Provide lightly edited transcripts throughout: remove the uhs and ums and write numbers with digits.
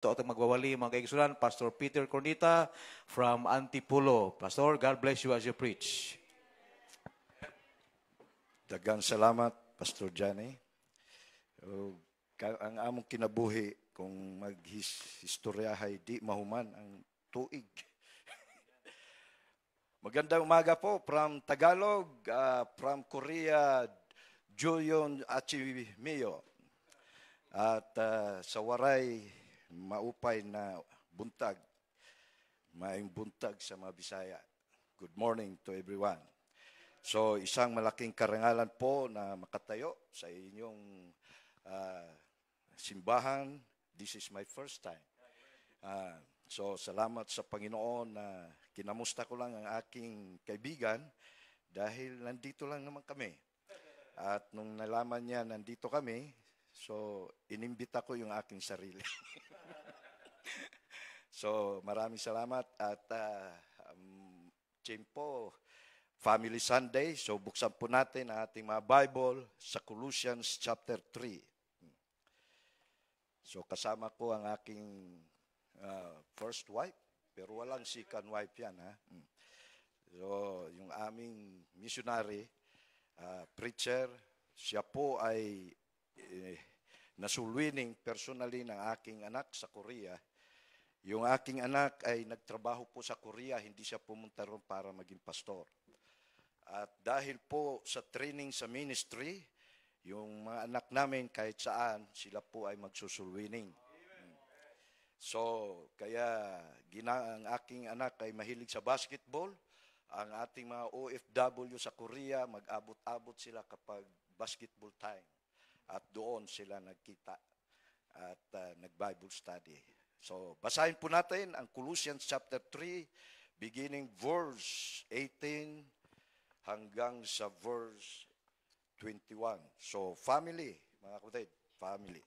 Ito atong magwawali mga kaigsunan, Pastor Peter Cornita from Antipolo. Pastor, God bless you as you preach. Daghang salamat, Pastor Johnny. Ang among kinabuhi kung maghistoryahay di mahuman ang tuig. Magandang umaga po from Tagalog, from Korea, Julian Achimio. At sa waray, maupay na buntag, maayong buntag sa mga Bisaya. Good morning to everyone. So isang malaking karangalan po na makatayo sa inyong simbahan. This is my first time. So salamat sa Panginoon na kinamusta ko lang ang aking kaibigan dahil nandito lang naman kami. At nung nalaman niya nandito kami, so inimbita ko yung aking sarili. So maraming salamat at Tiyempo, Family Sunday. So buksan po natin ang ating mga Bible sa Colossians chapter 3. So kasama ko ang aking first wife, pero walang second wife yan. Ha? So yung aming missionary, preacher, siya po ay nasulwining personally ng aking anak sa Korea. Yung aking anak ay nagtrabaho po sa Korea, hindi siya pumunta ron para maging pastor. At dahil po sa training sa ministry, yung mga anak namin kahit saan, sila po ay magsusulwining. So, kaya ang aking anak ay mahilig sa basketball. Ang ating mga OFW sa Korea, mag-abot-abot sila kapag basketball time. At doon sila nagkita at nag-Bible study. So, basahin po natin ang Colossians chapter 3, beginning verse 18 hanggang sa verse 21. So, family, mga kapatid, family.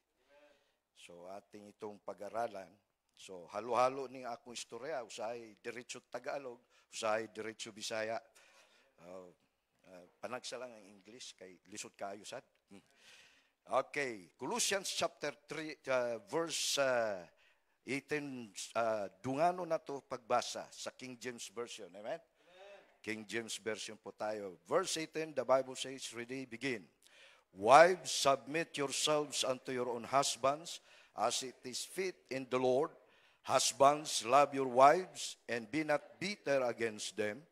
So, ating itong pag-aralan. So, halo-halo ning akong istorya. Usahay diretso Tagalog, usahay diretso Bisaya. Panagsa lang ang English, kay lisod kayo sad. Okay, Colossians chapter 3, verse 18. Dungano na to pagbasa sa King James Version. Amen? King James Version po tayo. Verse 18, the Bible says, ready, begin. Wives, submit yourselves unto your own husbands, as it is fit in the Lord. Husbands, love your wives, and be not bitter against them.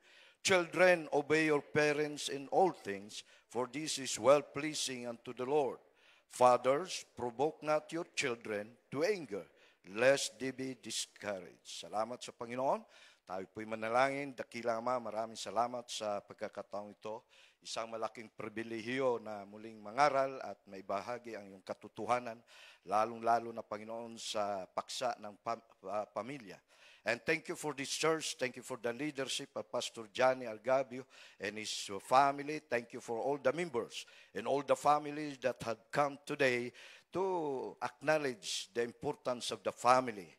Children, obey your parents in all things, for this is well-pleasing unto the Lord. Fathers, provoke not your children to anger, lest they be discouraged. Salamat sa Panginoon. Tayo po'y manalangin. Dakilang Ama, maraming salamat sa pagkakataong ito. Isang malaking pribilehiyo na muling mangaral at may bahagi ang iyong katotohanan, lalong-lalo na Panginoon sa paksa ng pamilya. And thank you for this church. Thank you for the leadership of Pastor Johnny Algabio and his family. Thank you for all the members and all the families that had come today to acknowledge the importance of the family.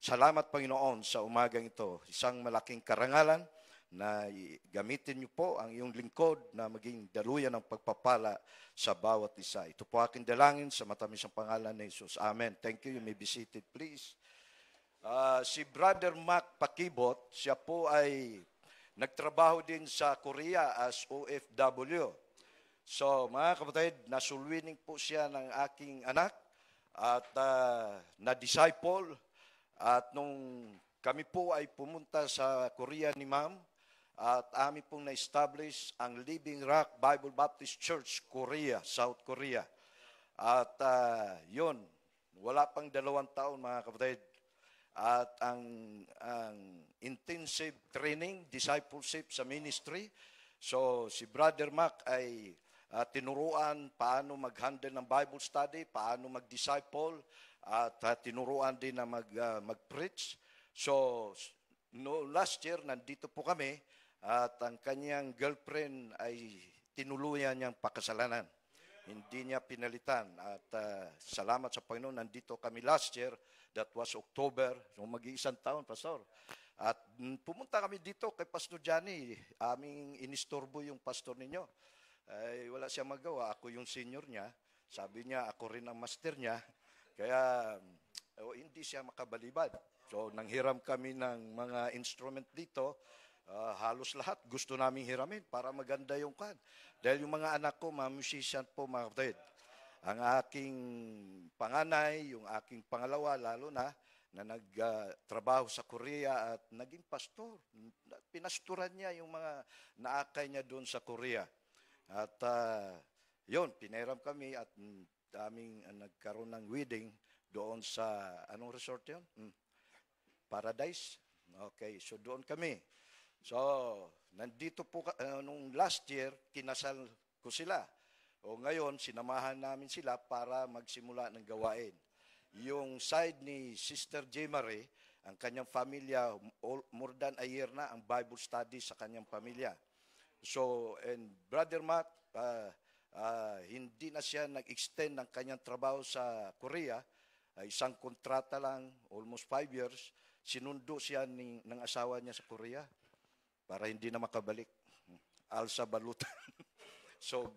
Salamat, Panginoon, sa umagang ito. Isang malaking karangalan na gamitin niyo po ang iyong lingkod na maging daluyan ng pagpapala sa bawat isa. Ito po aking dalangin sa matamis ang pangalan ni Jesus. Amen. Thank you. You may be seated, please. Si Brother Mac Pakibot, siya po ay nagtrabaho din sa Korea as OFW. So, mga kapatid, nasulwining po siya ng aking anak at na-disciple. At nung kami po ay pumunta sa Korea ni Ma'am, at amin pong na-establish ang Living Rock Bible Baptist Church, Korea, South Korea. At yun, wala pang 2 taon, mga kapatid. At ang intensive training, discipleship sa ministry. So si Brother Mac ay tinuruan paano mag-handle ng Bible study, paano mag-disciple, at tinuruan din na mag-preach. So last year, nandito po kami at ang kanyang girlfriend ay tinuluyan niyang pakasalanan. Hindi niya pinalitan. At salamat sa Panginoon, nandito kami last year. That was October. So mag-iisang taon, Pastor. At pumunta kami dito kay Pastor Johnny. Aming inistorbo yung pastor ninyo. Ay, wala siya magawa. Ako yung senior niya. Sabi niya, ako rin ang master niya. Kaya o hindi siya makabalibad. So nanghiram kami ng mga instrument dito. Halos lahat gusto naming hiramin para maganda yung kan. Dahil yung mga anak ko, mga musician po, mga kapatid. Ang aking panganay, yung aking pangalawa, lalo na nagtrabaho sa Korea at naging pastor. Pinasturan niya yung mga naakay niya doon sa Korea. At yun, pinairam kami at aming nagkaroon ng wedding doon sa, anong resort yun? Paradise. Okay, so doon kami. So, nandito po, nung last year, kinasal ko sila. O ngayon, sinamahan namin sila para magsimula ng gawain. Yung side ni Sister J. Marie, ang kanyang pamilya, more than a year na ang Bible study sa kanyang pamilya. So, and Brother Matt, hindi na siya nag-extend ng kanyang trabaho sa Korea. Isang kontrata lang, almost 5 years. Sinundo siya ng asawa niya sa Korea para hindi na makabalik. Alsa balutan. So,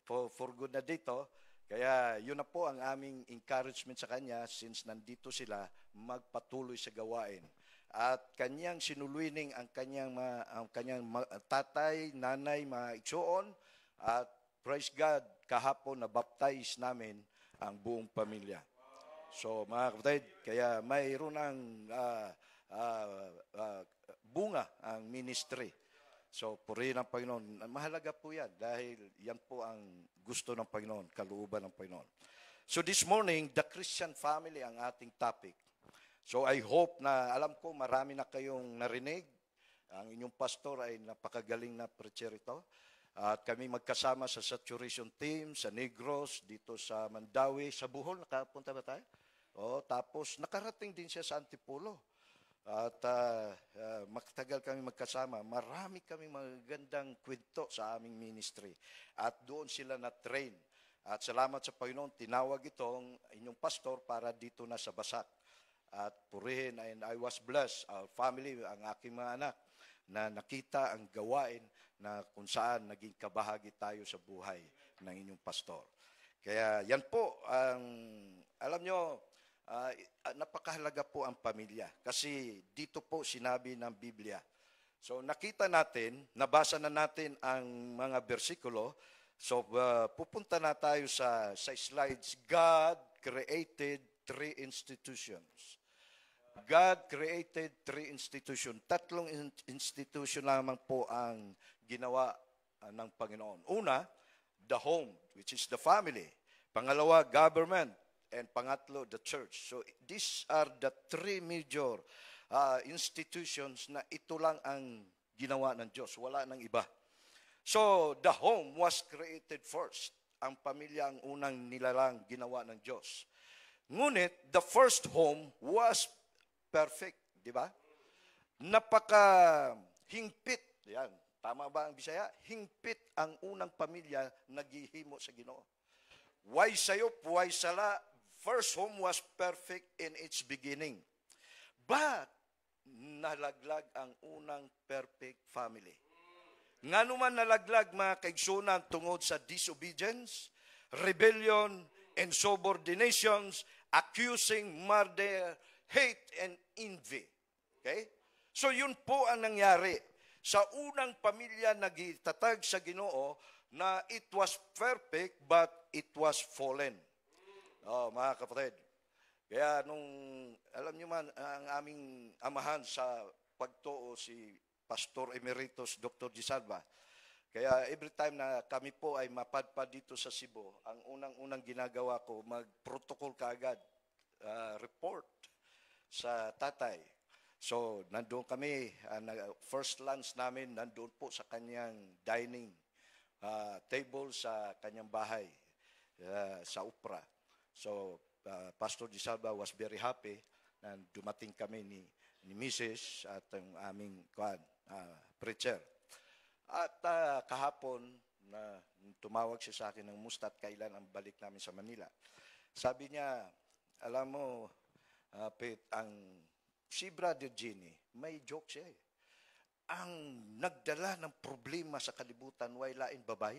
for good na dito. Kaya yun na po ang aming encouragement sa kanya since nandito sila magpatuloy sa gawain. At kanyang sinuluining ang kanyang tatay, nanay, mga igsoon. At praise God, kahapon na-baptize namin ang buong pamilya. So mga kapatid, kaya mayroon ng bunga ang ministry. So, purihin ang Panginoon. Mahalaga po yan dahil yan po ang gusto ng Panginoon, kalooban ng Panginoon. So, this morning, the Christian family ang ating topic. So, I hope na, alam ko, marami na kayong narinig. Ang inyong pastor ay napakagaling na preacher ito. At kami magkasama sa saturation team, sa Negros, dito sa Mandawi, sa Bohol. Nakapunta ba tayo? Tapos, nakarating din siya sa Antipolo. At magtagal kami magkasama. Marami kami magandang kwento sa aming ministry. At doon sila na-train. At salamat sa Panginoon, tinawag itong inyong pastor para dito na sa Basak. At purihin, and I was blessed, our family, ang aking mga anak, na nakita ang gawain na kung saan naging kabahagi tayo sa buhay ng inyong pastor. Kaya yan po, alam nyo, napakahalaga po ang pamilya kasi dito po sinabi ng Biblia. So nakita natin, nabasa na natin ang mga bersikulo. So pupunta na tayo sa slides. God created 3 institutions. God created 3 institutions. 3 institution lamang po ang ginawa ng Panginoon. Una, the home, which is the family. Pangalawa, government. And pangatlo, the church. So these are the 3 major institutions na ito lang ang ginawa ng Diyos. Wala nang iba. So the home was created first. Ang pamilya ang unang nilalang ginawa ng Diyos. Ngunit, the first home was perfect. Di ba? Napaka-hingpit. Yan. Tama ba ang Bisaya? Hingpit ang unang pamilya naghihimo sa Ginoo. Why sayop, why sala, first home was perfect in its beginning. But, nalaglag ang unang perfect family. Nga naman nalaglag mga kaigsunan tungod sa disobedience, rebellion, and subordinations, accusing, murder, hate, and envy. Okay? So yun po ang nangyari. Sa unang pamilya nagitatag sa Ginoo na it was perfect but it was fallen. Mga kapatid. Kaya alam niyo man, ang aming amahan sa pagtuo si Pastor Emeritus Dr. Gisalva. Kaya every time na kami po ay mapadpad dito sa Cebu, ang unang-unang ginagawa ko, mag-protocol kaagad, report sa tatay. So, nandoon kami, first lunch namin, nandoon po sa kanyang dining table sa kanyang bahay, sa Upra. So, Pastor Gisalva was very happy na dumating kami ni Mrs. at ang aming preacher. At kahapon, tumawag siya sa akin ng musta at kailan ang balik namin sa Manila. Sabi niya, alam mo, Pete, si Brother Ginny, may joke siya eh. Ang nagdala ng problema sa kalibutan, way lain babae.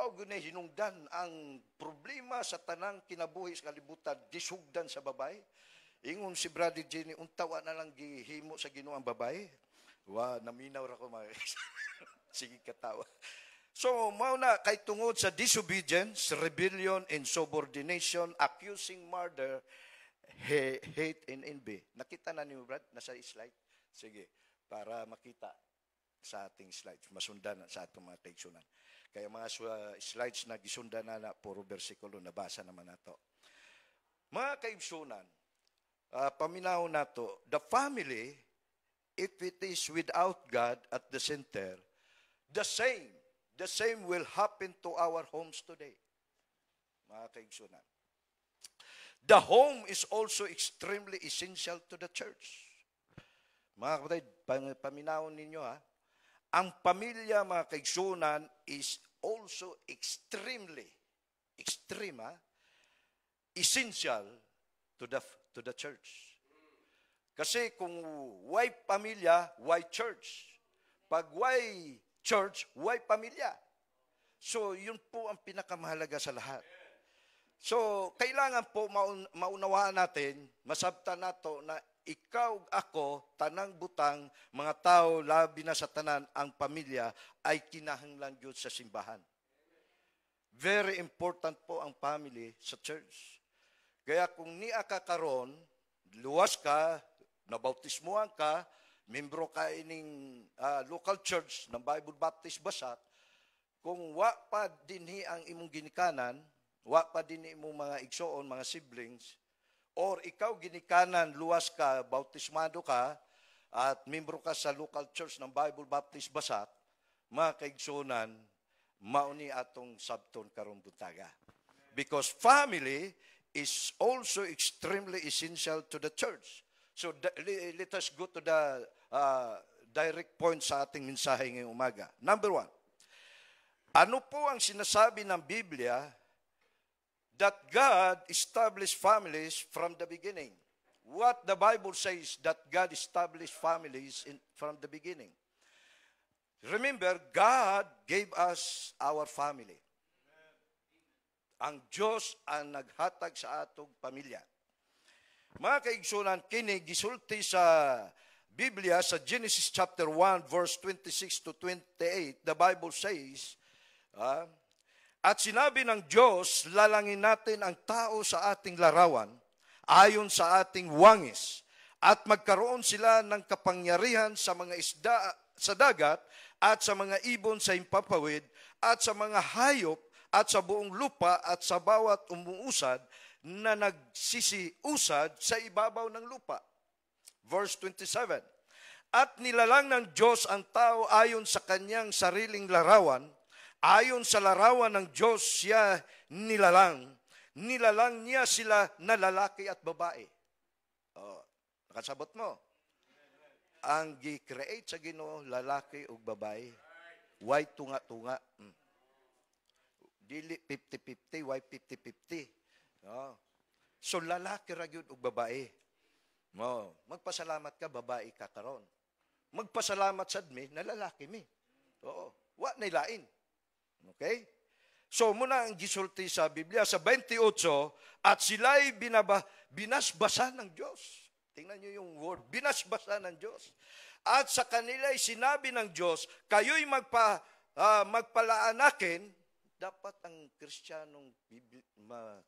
mao guni hinungdan ang problema sa tanang kinabuhi sa kalibutan disugdan sa babae. Ingon si Brother Jenny, untawa na lang gihimo sa Ginoo ang babae. Wa, naminaw ra ko mga sige katawa. So, mao na kay tungod sa disobedience, rebellion, insubordination, accusing, murder, hate, and envy. Nakita na niyo, Brad? Nasa slide? Sige, para makita sa ating slides. Masundan sa atong mga kaigsunan. Kaya mga slides na gisundan na puro versikulo, nabasa naman nato. Mga kaigsunan, paminaw nato, the family, if it is without God at the center, the same will happen to our homes today. Mga kaigsunan. The home is also extremely essential to the church. Mga kapatid, paminawon ninyo ang pamilya, mga kaigsunan, is also extreme, essential to the church. Kasi kung why pamilya, why church? Pag why church, why pamilya? So, yun po ang pinakamahalaga sa lahat. So, kailangan po maunawaan natin, masabtan nato na ikaw, ako, tanang butang, mga tao, labi na sa tanan, ang pamilya ay kinahanglan yun sa simbahan. Very important po ang family sa church. Kaya kung niya ka karon, luwas ka, nabautismuhan ka, membro ka ining local church ng Bible Baptist Basat, kung wa pa dinhi ang imong ginikanan, wa pa din imong mga igsoon, mga siblings, or ikaw ginikanan, luwas ka, bautismado ka, at membro ka sa local church ng Bible Baptist Basat, mga kaigsunan, mauni atong sabton karong buntaga. Because family is also extremely essential to the church. So let us go to the direct point sa ating mensahe ngayong umaga. Number 1, ano po ang sinasabi ng Biblia that God established families from the beginning? What the Bible says that God established families from the beginning. Remember, God gave us our family. Ang Diyos ang naghatag sa atong pamilya. Mga kaigsunan, kini gisulti sa Biblia sa Genesis chapter 1 verse 26 to 28, the Bible says, at sinabi ng Diyos, lalangin natin ang tao sa ating larawan, ayon sa ating wangis, at magkaroon sila ng kapangyarihan sa mga isda sa dagat, at sa mga ibon sa himpapawid, at sa mga hayop, at sa buong lupa, at sa bawat umuusad na nagsisiusad sa ibabaw ng lupa. Verse 27, at nilalang ng Diyos ang tao ayon sa kanyang sariling larawan, ayon sa larawan ng Diyos siya nilalang. Nilalang niya sila na lalaki at babae. Nakasabot mo? Ang gi-create sa Ginoo lalaki ug babae. Why tunga-tunga? Dili 50-50, why 50-50? So lalaki ra gyud ug babae. Magpasalamat ka, babae ka karon. Magpasalamat sad mi na lalaki mi. Wa nay lain. Okay? So muna ang gisulti sa Biblia sa 28, at sila'y binasbasan ng Diyos. Tingnan niyo yung word, binasbasan ng Diyos. At sa kanila'y sinabi ng Diyos, kayo'y magpalaanakin. Dapat ang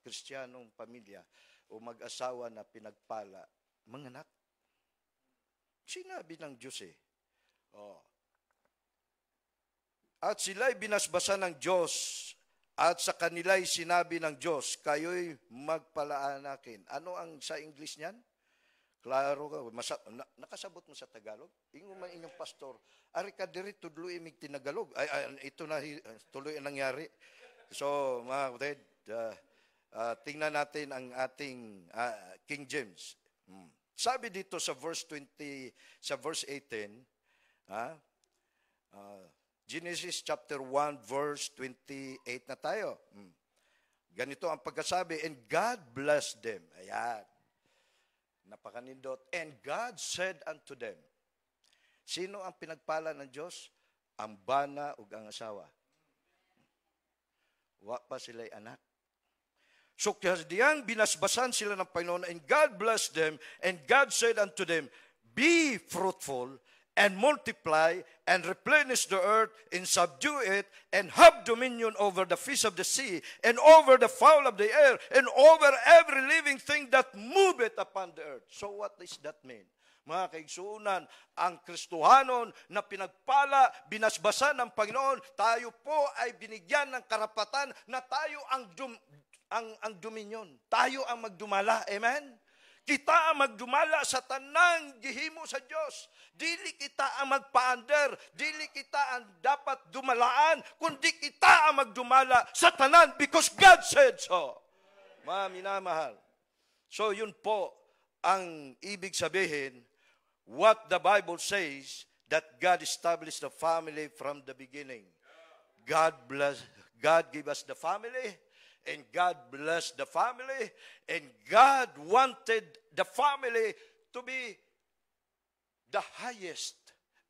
Kristiyanong pamilya o mag-asawa na pinagpala, manganak. Sinabi ng Diyos At sila'y binasbasan ng Diyos, at sa kanila'y sinabi ng Diyos, kayo'y magpalaanakin. Ano ang sa English niyan? Klaro ka. Nakasabot mo sa Tagalog? Ingo man inyong pastor, ari ka diri tudloy mig tinagalog. Ito na tuloy ang nangyari. So, mga kapatid, tingnan natin ang ating King James. Sabi dito sa verse 20, sa verse 18, Genesis chapter 1 verse 28 na tayo. Ganito ang pagkasabi, and God blessed them. Ayan. Napakanindot. And God said unto them, sino ang pinagpala ng Diyos? Ang bana ug ang asawa. Wa pa sila'y anak. So diyang binasbasan sila ng Panginoon, and God blessed them, and God said unto them, be fruitful, and multiply, and replenish the earth, and subdue it, and have dominion over the fish of the sea, and over the fowl of the air, and over every living thing that moveth upon the earth. So what does that mean? Mga kaigsuunan, ang Kristohanon na pinagpala, binasbasan ng Panginoon, tayo po ay binigyan ng karapatan na tayo ang dominion. Tayo ang magdumala. Amen? Kita ang magdumala sa tanang gihimo sa Diyos. Dili kita ang magpa-under, dili kita ang dapat dumalaan, kundi kita ang magdumala sa tanan because God said so. Mga minamahal. So yun po ang ibig sabihin, what the Bible says, that God established the family from the beginning. God gave us the family, and God blessed the family, and God wanted the family to be the highest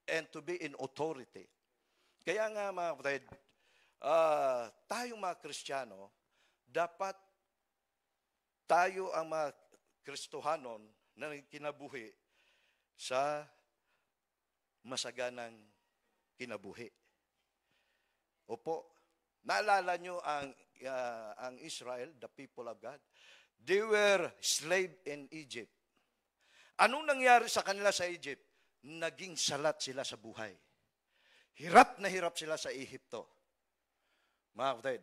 and to be in authority. Kaya nga mga kapatid, tayong mga Kristiyano, dapat tayo ang mga Kristohanon na kinabuhi sa masaganang kinabuhi. Opo, naalala nyo ang Israel, the people of God? They were slave in Egypt. Anong nangyari sa kanila sa Egypt? Naging salat sila sa buhay. Hirap na hirap sila sa Ehipto. Mga kapatid.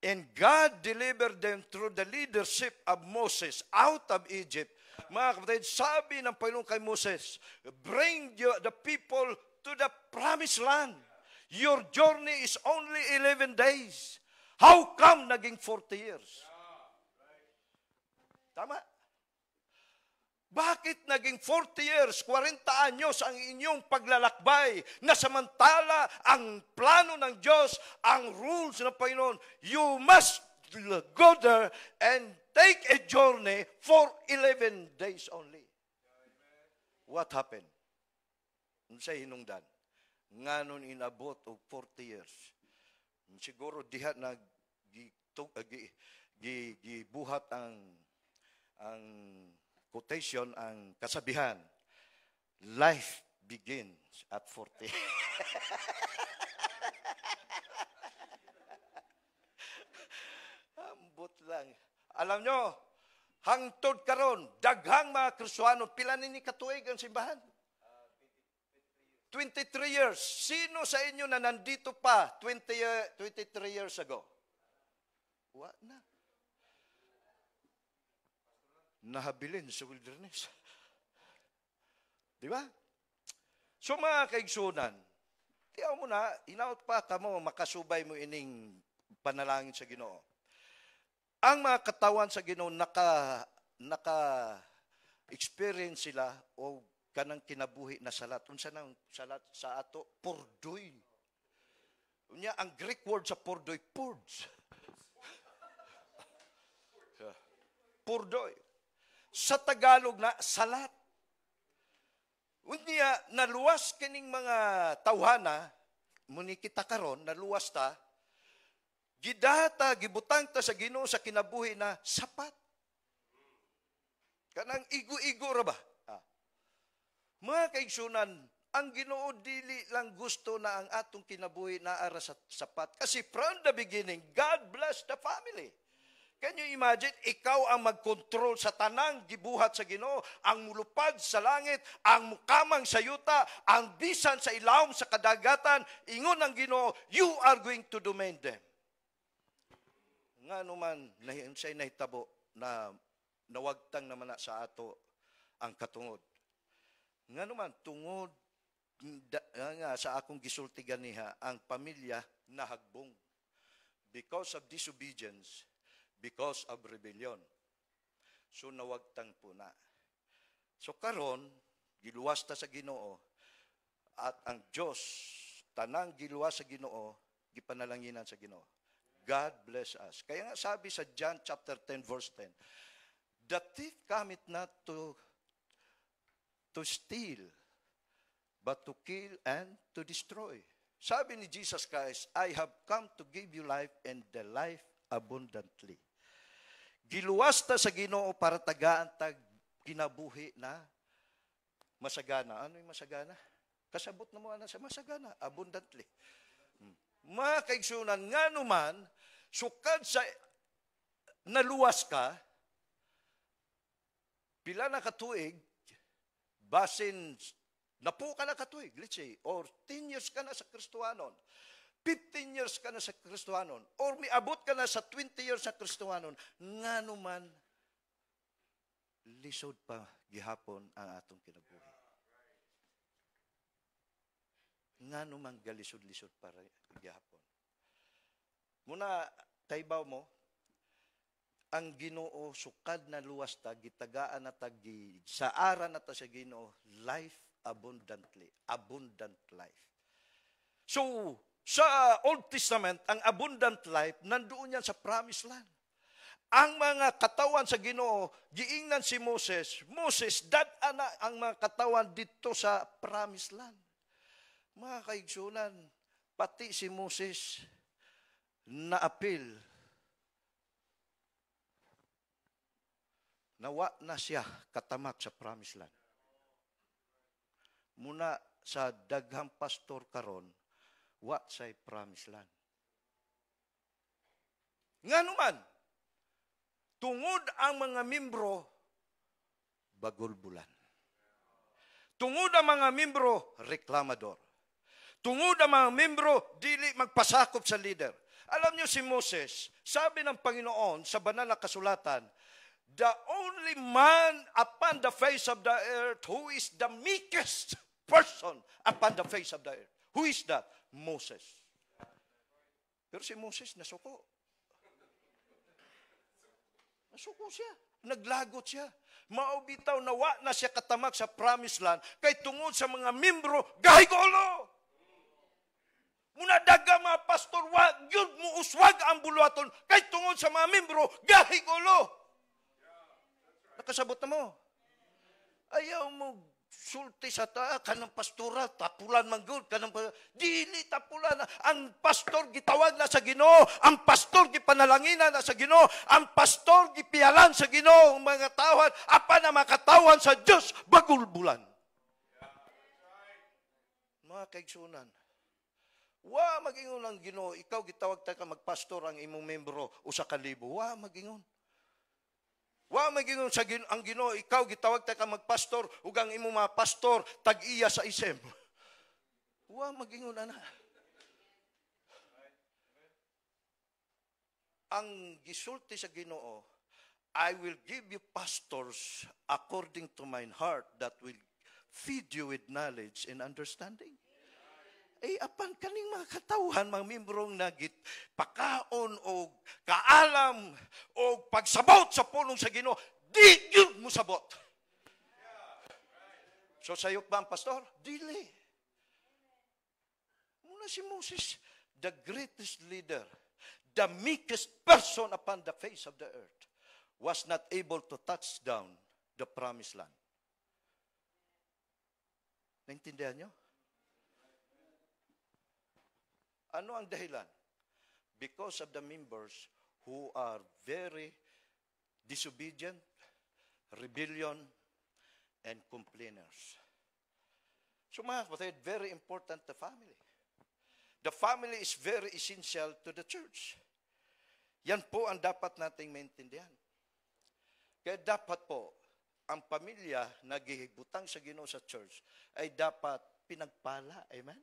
And God delivered them through the leadership of Moses out of Egypt. Mga kapatid, sabi ng Panginoon kay Moses, bring the people to the promised land. Your journey is only 11 days. How come naging 40 years? Tama? Bakit naging 40 years, 40 anyos ang inyong paglalakbay na samantala ang plano ng Diyos, ang rules ng Panginoon, you must go there and take a journey for 11 days only. What happened? Sa hinungdan, nga nun inabot og 40 years. Siguro diha na gibuhat ang quotation, ang kasabihan, life begins at 40. Ambot lang. Alam nyo, hangtod karon, daghang mga Kristohano, pila ni katuig ang simbahan? 23 years. Sino sa inyo na nandito pa 23 years ago? What na? Nahabilin sa wilderness. Di ba? So mga kaigsunan, tiyaw mo na, inaot pa kamo, makasubay mo ining panalangin sa Ginoo. Ang mga katawan sa Ginoo naka-experience sila o kanang kinabuhi na salat. Unsa nang salat sa ato? Purdoy. Unya ang Greek word sa purdoy, purge. Purdoy. Sa Tagalog na salat. Unya naluwas kining mga tawhana, muni kita karon naluwas ta, gidata gibutang ta sa Ginoo sa kinabuhi na sapat. Kanang igo-igo ra ba? Mga kaigsunan, ang Ginoo dili lang gusto na ang atong kinabuhi na ara sa sapat. Kasi from the beginning, God blessed the family. Can you imagine, ikaw ang mag-control sa tanang gibuhat sa Ginoo, ang mulupad sa langit, ang mukamang sa yuta, ang bisan sa ilawom sa kadagatan, ingon ang Ginoo, you are going to domain them. Nga naman, siya'y nahitabo na nawagtang naman sa ato ang katungod. Nga naman, tungod nga sa akong gisultigan niha, ang pamilya nahagbong. Because of disobedience, because of rebellion. So nawagtang po na. So karon, giluwas ta sa Ginoo, at ang Diyos, tanang giluwas sa Ginoo, gipanalanginan sa Ginoo. God bless us. Kaya nga sabi sa John chapter 10 verse 10, the thief cometh not to steal, but to kill and to destroy. Sabi ni Jesus Christ, I have come to give you life and the life abundantly. Giluwas ta sa Ginoo para tagaan tag kinabuhi na masagana. Ano yung masagana? Kasabot na mo na sa masagana, abundantly. Mga kaigsunan, nga naman, sukad sa naluwas ka, pila na katuig, basin, napo ka na katuig, let's say, or 10 years ka na sa Kristohanon, 15 years ka na sa Kristohanon, or miabot ka na sa 20 years sa Kristohanon, nga naman, lisod pa gihapon ang atong kinabuhi. Nga naman galisod-lisod para gihapon. Muna, taybaw mo, ang Ginoo sukad na luwas ta, gitagaan na tagi, sa ara na ta sa Ginoo, life abundantly, abundant life. So, sa Old Testament, ang abundant life, nandoon yan sa promised land. Ang mga katawan sa Ginoo, giingnan si Moses, Moses, dad-ana ang mga katawan dito sa promised land. Mga kaigsunan, pati si Moses, na-appeal, nawa na siya katamak sa promised land. Muna sa daghang pastor karon, wa say promised land. Nga naman, tungod ang mga membro, bagulbulan. Tungod ang mga membro, reklamador. Tungod ang mga membro, dili magpasakop sa leader. Alam niyo si Moses, sabi ng Panginoon sa banal na kasulatan, the only man upon the face of the earth who is the meekest person upon the face of the earth. Who is that? Moses. Pero si Moses nasuko. Nasuko siya. Naglagot siya. Maubitaw nawa na siya katamak sa promised land kay tungod sa mga membro, gahigolo! Muna daga mga pastor, wag yun mo uswag ang buluaton kay tungod sa mga membro, gahigolo! Nakasabot na mo. Ayaw mo sulti sa kanang pastora, tapulan man good, kanang dili tapulan. Ang pastor gitawag na sa Ginoo, ang pastor gipanalanginan na sa Ginoo, ang pastor gipialan sa Ginoo, ang mga tawhan, apa na makatawan sa Diyos, bagulbulan. Mga kaigsunan, wa magingon ang Ginoo, ikaw gitawag ta ka magpastor ang imong membro usa ka libo. Wa magingon. Wa magingon sa ang Ginoo, ikaw gitawag ta ka magpastor ug ang imong mga pastor tag-iya sa isem. Wa magingon ana. Ang gisulti sa Ginoo, I will give you pastors according to mine heart that will feed you with knowledge and understanding. Apan kaning mga katawhan, mga membrong nagit, pakaon o kaalam o pagsabot sa pulong sa Ginoo, di yun mo sabot. So sayok ba ang pastor? Dili. Muna si Moses, the greatest leader, the meekest person upon the face of the earth, was not able to touch down the promised land. Naintindihan nyo? Ano ang dahilan? Because of the members who are very disobedient, rebellion, and complainers. So mga kapatid, very important the family. The family is very essential to the church. Yan po ang dapat nating maintindihan. Kaya dapat po, ang pamilya na gihigutang sa Ginoo sa church ay dapat pinagpala. Amen?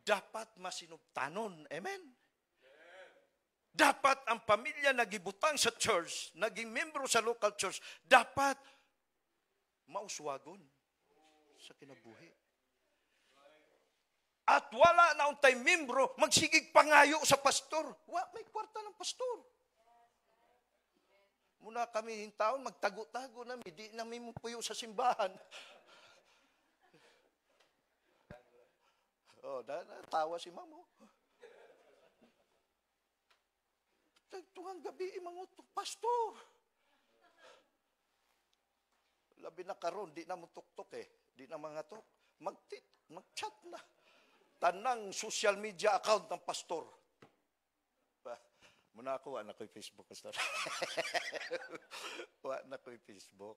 Dapat masinubtanon. Amen? Dapat ang pamilya na gibutang sa church, naging membro sa local church, dapat mauswagon sa kinabuhi. At wala na untay membro, magsigig pangayo sa pastor. May kwarta ng pastor. Muna kami hintaon, magtago-tago na, di na may puyo sa simbahan. Natawa si mamo. Tagtungang gabi, mangutok, pastor. Labi na karon, di na mutok-tok eh. Di na mga tok. Mag-chat na. tanang social media account ng pastor. Muna ako, wala na ko'y Facebook, pastor. Wala na ko'y Facebook.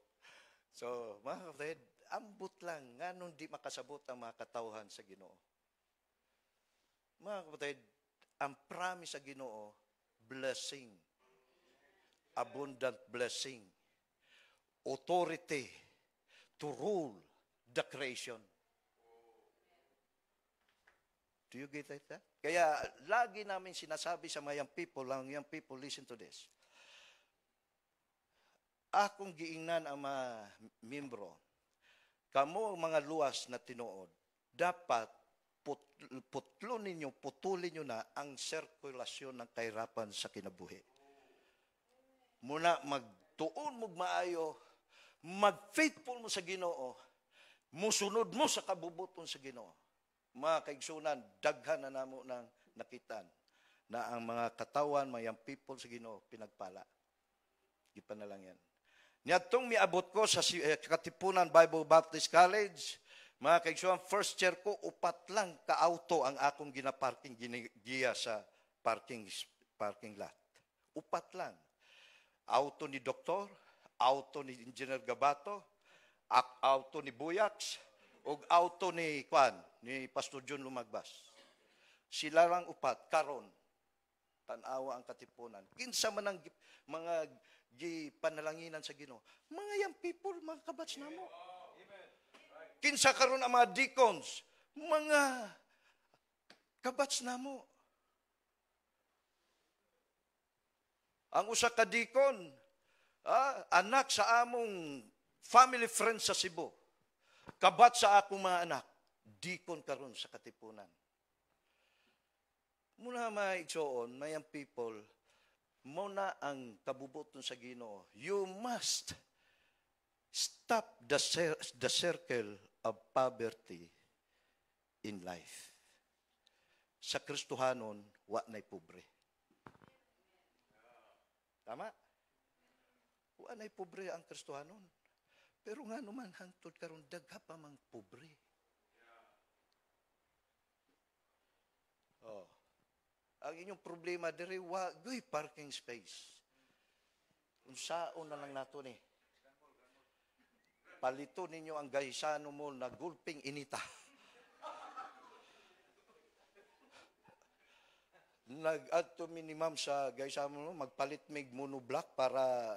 So, mga kapatid, ambot lang nga nung di makasabot ang mga katawhan sa Ginoo. Mga kapatid, ang promise sa Ginoo, blessing, abundant blessing, authority to rule the creation. Do you get that? Kaya lagi namin sinasabi sa mga young people, listen to this. Akong giingnan ang mga membro, kamo mga luwas na tinuod, dapat putulin nyo na ang sirkulasyon ng kahirapan sa kinabuhi. Muna magtuon mo maayo, mag-faithful mo sa Ginoo, musunod mo sa kabubuton sa Ginoo. Mga kaigsunan, daghan na namo ng nakitaan na ang mga katawan, mga young people sa Ginoo, pinagpala. Di pa na lang yan. Niyatong miabot ko sa Katipunan Bible Baptist College, mga kaigsunan, first year ko, 4 lang ka-auto ang akong ginaparking, ginigiya sa parking lot. 4 lang. Auto ni Doktor, auto ni Engineer Gabato, auto ni Buyax, o auto ni Pastor John Lumagbas. Sila lang 4, karon, tanawa ang Katipunan. Kinsa man ang mga panalanginan sa Ginoo. Mga young people, mga kabats na mo. Kinsa karon ang mga deacons, mga kabats na mo. Ang usa ka deacon, anak sa among family friends sa Cebu. Kabat sa akong mga anak, deacon karon sa Katipunan. Muna maigsoon, my young people, muna ang kabubuton sa Ginoo. You must stop the circle of poverty in life. Sa Kristohanon, wa na'y pobre. Tama? Wa na'y pobre ang Kristohanon. Pero nga naman, hangtod karon dagha pa mang pobre. Oh. Ang inyong problema diri wa goy parking space. Unsaon na lang nato ni. Palito ninyo ang Gaisano Mall na gulping inita. Nag-adto minimum sa Gaisano Mall, magpalit mig monoblock para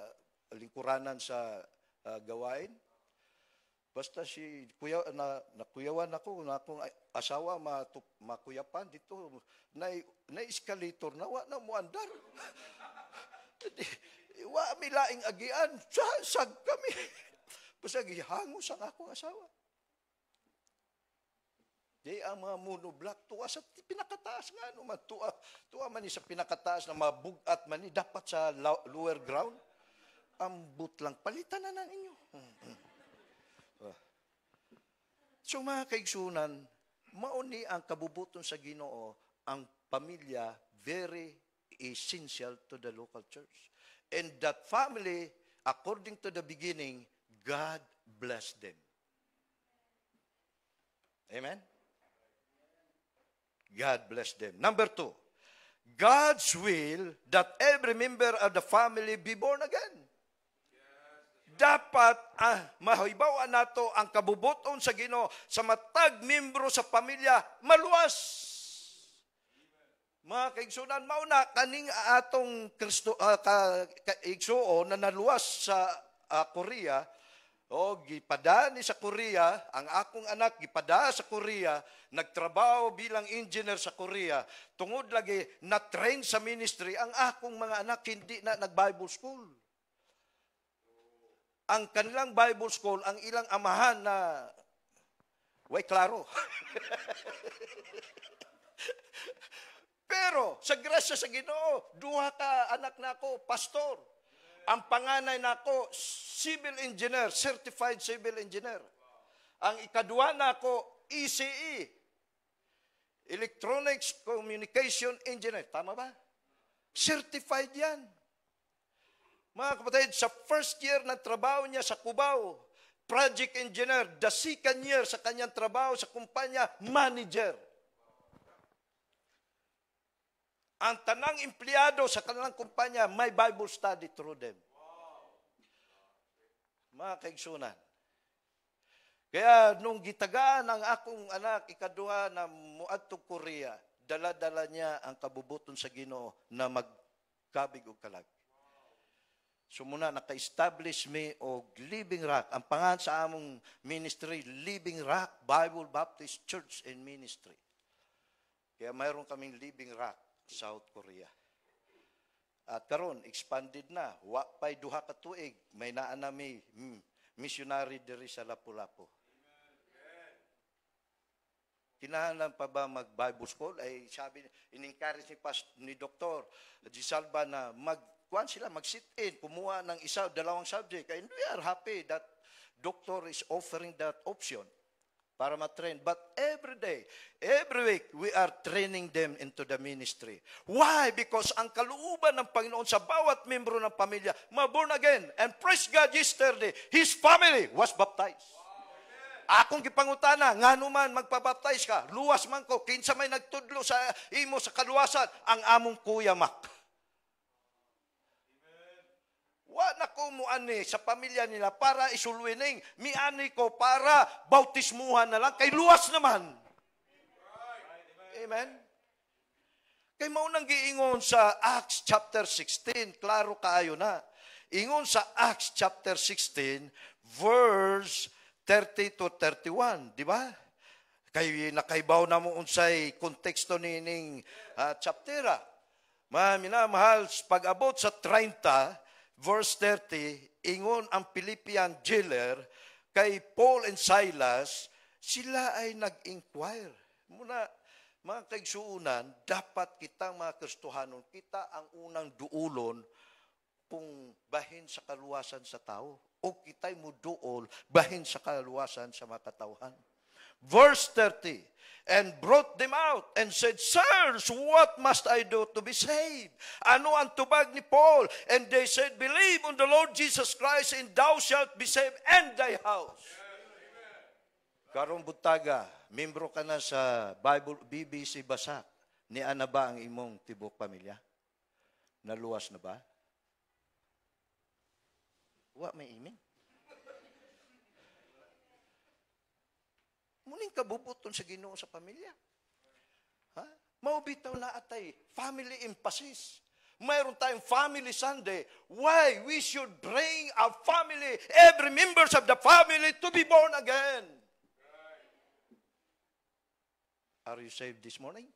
lingkuranan sa gawain. Basta si kuya nakuyawan ako na akong asawa makuyapan dito na escalator na wa na mo andar. Wa mi laing agian sag kami. Basta gihangos ang akong asawa. Di ang mga monoblock tuwa sa pinakataas nga no man tuwa man ni sa pinakataas na mabugat man ni dapat sa lower ground. Ambot lang palitan na ninyo. So mga kaigsunan, mauni ang kabubuton sa Ginoo, ang pamilya very essential to the local church. And that family, according to the beginning, God blessed them. Amen? God blessed them. Number 2, God's will that every member of the family be born again. Dapat mahibawan nato ang kabubuton sa Ginoo sa matag membro sa pamilya maluwas. Mga kaigsunan, mauna kaning atong kaigsuon na naluwas sa Korea, gipada ni sa Korea, ang akong anak gipada sa Korea, nagtrabaho bilang engineer sa Korea, tungod lagi na-train sa ministry, ang akong mga anak hindi na nag-Bible school. Ang kanilang Bible school, ang ilang amahan na, way klaro. Pero, sa grasya sa Ginoo, 2 ka anak nako, pastor. Ang panganay nako, civil engineer, certified civil engineer. Ang ikadua nako, ECE, Electronics Communication Engineer. Tama ba? Certified yan. Mga kapatid, sa first year ng trabaho niya sa Cubao, project engineer, the second year sa kanyang trabaho sa kumpanya, manager. ang tanang empleyado sa kanilang kumpanya, may Bible study through them. Mga kaigsunan. Kaya nung gitagaan ang akong anak, ikaduha na muadtong Korea, dala-dala niya ang kabubuton sa Ginoo na magkabig og kalag. So muna, naka-establish me og Living Rock. Ang pangalan sa among ministry, Living Rock Bible Baptist Church and Ministry. Kaya mayroon kaming Living Rock, South Korea. At karon expanded na. Wa pay duha ka tuig, may naa na may missionary diri sa Lapu-Lapu. Kinahanglan pa ba mag-Bible school? Ay sabi, in-encourage ni Dr. Gisalba na mag-sit-in, kumuha ng isa o dalawang subject. And we are happy that Doctor is offering that option para ma-train. But every day, every week, we are training them into the ministry. Why? Because ang kalooban ng Panginoon sa bawat membro ng pamilya, ma-born again. And praise God, yesterday, his family was baptized. Akong gipangutana, nga naman magpabaptize ka, luwas man ko, kinsa may nagtudlo sa imo sa kaluwasan, ang among Kuya Mac. Wa na ko muani sa pamilya nila para isulwining. Miani ko para bautismuhan na lang. Kay luwas naman. Amen? Kay maunang giingon sa Acts chapter 16. Klaro kaayo na. Ingon sa Acts chapter 16, verse 30 to 31. Di ba? Kay nakaibaw na mo unsay konteksto nining chaptera. Minamahal, pag-abot sa 30, verse 30, ingon ang Philippian jailer kay Paul and Silas, sila ay nag-inquire. Muna, mga kaigsuunan, dapat kitang mga Kristohanon, kita ang unang duulon kung bahin sa kaluwasan sa tao. O kita'y muduol, bahin sa kaluwasan sa mga katauhan. Verse 30, and brought them out and said, Sirs, what must I do to be saved? Ano ang tubag ni Paul? And they said, believe on the Lord Jesus Christ and thou shalt be saved and thy house. Karong butaga, membro ka na sa Bible BBC Basak. Ni ana ba ang imong tibok pamilya? Naluwas na ba? Wa may imin. Muning kabubuton sa Ginoo sa pamilya. Ha? Maubitaw na atay family emphasis. Mayroon tayong family Sunday. Why? We should bring our family, every members of the family to be born again. Are you saved this morning?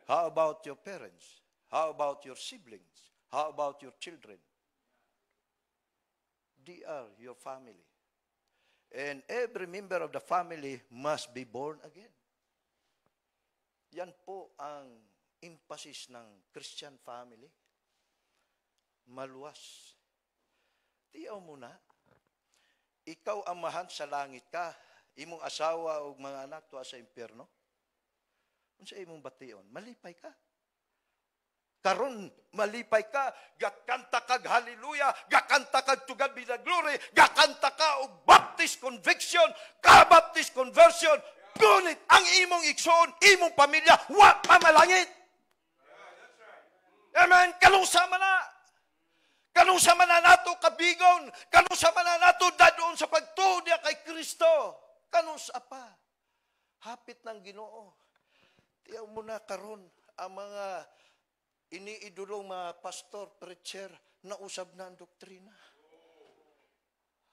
How about your parents? How about your siblings? How about your children? They are your family. And every member of the family must be born again. Yan po ang emphasis ng Christian family. Maluwas. Tiyaw mo na. Ikaw amahan sa langit ka. Imong asawa o mga anak tuwa sa impyerno. Kung sa imong bation, malipay ka. Karon malipay ka, gakanta kag hallelujah, gakanta kag to God be the glory, gakanta ka og baptist conviction, ka-baptist conversion, ngunit ang imong igsoon, imong pamilya, wa pa malangit. Amen. Kanusa man na. Kanusa man na nato kabigon, kanusa man na nato dadoon sa pagtuo niya kay Kristo. Kanusa pa. Hapit ng Ginoo. Tiyaw mo na karon ang mga iniidulong mga pastor, preacher, na usab na ang doktrina.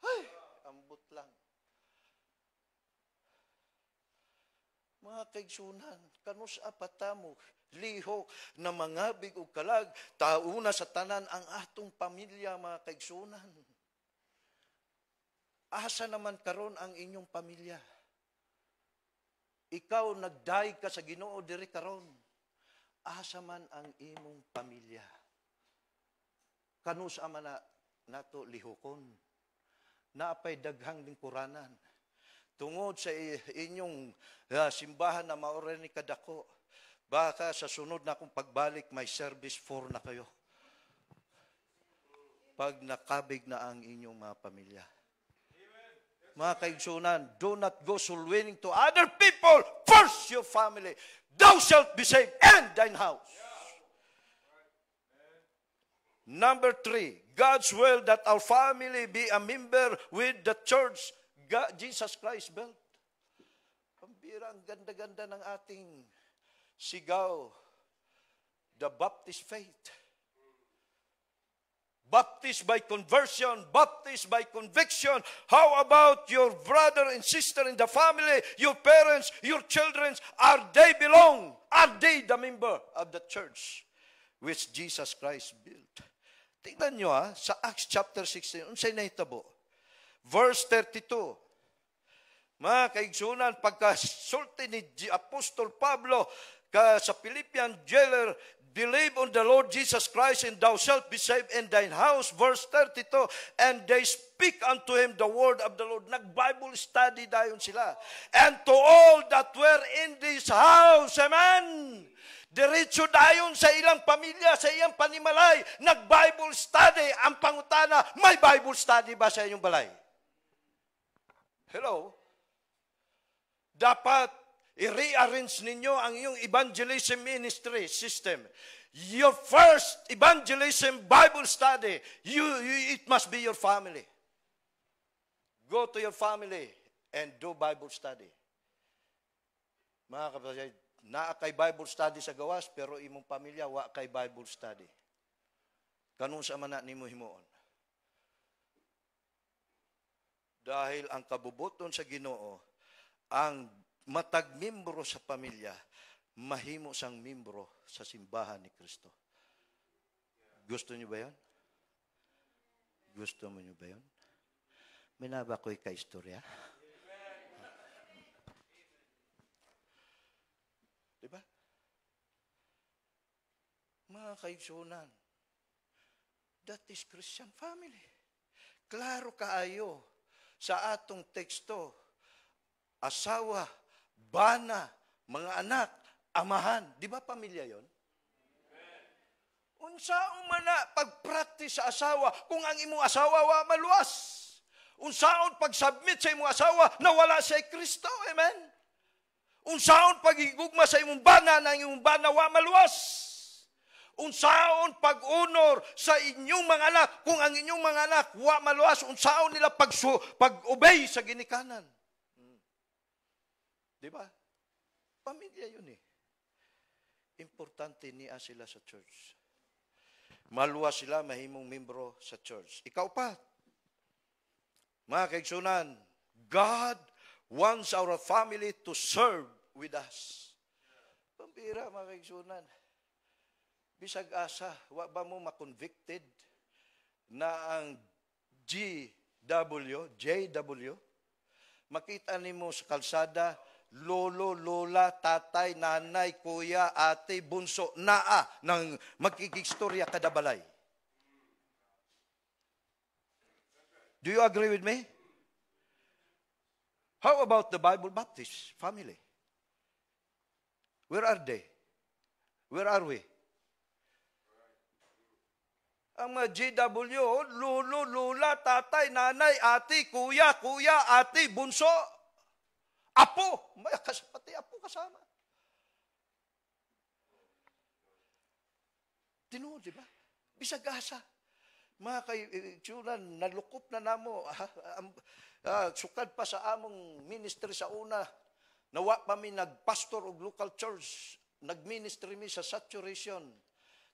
Ay, ambot lang. Mga kaigsunan, kanus apatamo, lihok na mga big o kalag, tauna sa tanan ang atong pamilya, mga kaigsunan. Asa naman karon ang inyong pamilya? Ikaw nagdaig ka sa Ginoo diri karon. Asa man ang imong pamilya? Kanus man na nato lihokon. Naapay daghang lingkuranan. Tungod sa inyong simbahan na maoray ni kadako, baka sa sunod na akong pagbalik, may service for na kayo. Pag nakabig na ang inyong mga pamilya. Mga kaigsunan, do not go soul winning to other people. First your family. Thou shalt be saved and thine house. Number 3, God's will that our family be a member with the church Jesus Christ built. Pambira, ang ganda-ganda ng ating sigaw. The Baptist faith. Baptized by conversion, baptized by conviction. How about your brother and sister in the family, your parents, your children? Are they belong? Are they the member of the church which Jesus Christ built? Tingnan nyo sa Acts chapter 16, unsay nahitabo. Verse 32. Mga kaigsunan, pagkasulti ni Apostol Pablo sa Philippian jailer, believe on the Lord Jesus Christ, and thou shalt be saved in thine house. Verse 32, and they speak unto him the word of the Lord. Nag-Bible study dayon sila. And to all that were in this house, amen, diretso dayon sa ilang pamilya, sa iyang panimalay, nag-Bible study. Ang pangutana, may Bible study ba sa inyong balay? Hello? Dapat i-rearrange ninyo ang iyong evangelism ministry system. Your first evangelism Bible study, it must be your family. Go to your family and do Bible study. Mga kapatid, naa kay Bible study sa gawas, pero imong pamilya, wa kay Bible study. Kanun sa man nimo himuon. Dahil ang kabubuton sa Ginoo, ang matag membro sa pamilya, mahimo sang membro sa simbahan ni Kristo. Gusto niyo ba yan? Gusto mo niyo ba yan? May naba ko'y ka-istorya? Diba? Mga kaigsunan, that is Christian family. Klaro kaayo sa atong teksto, asawa, bana, mga anak, amahan. Di ba pamilya yon? Unsaon man na pag-practice sa asawa kung ang imong asawa wa maluwas? Unsaon pag-submit sa imong asawa na wala sa Kristo? Amen? Unsaon pag-higugma sa imong bana na imong bana wa maluwas? Unsaon pag-honor sa inyong mga anak kung ang inyong mga anak wa maluwas? Unsaon nila pag-obey sa ginikanan? Di ba? Pamilya yun eh. Importante niya sila sa church. Maluwas sila, mahimong membro sa church. Ikaw pa. Mga kaigsunan, God wants our family to serve with us. Pambira, mga kaigsunan. Bisag asa, wa ba mo makonvicted na ang JW, makita nimo sa kalsada, lolo, lola, tatay, nanay, kuya, ate, bunso, naa ng magkikistorya kada balay. Do you agree with me? How about the Bible Baptist family? Where are they? Where are we? Ang mga JW, lolo, lola, tatay, nanay, ate, kuya, ate, bunso, apo, may pati apo kasama. Tinuod, di ba? Bisag asa. Mga kaigsunan, nalukop na namo. Sukad pa sa among ministry sa una. Nawa pa mi nagpastor og local church. Nagministry mi sa saturation.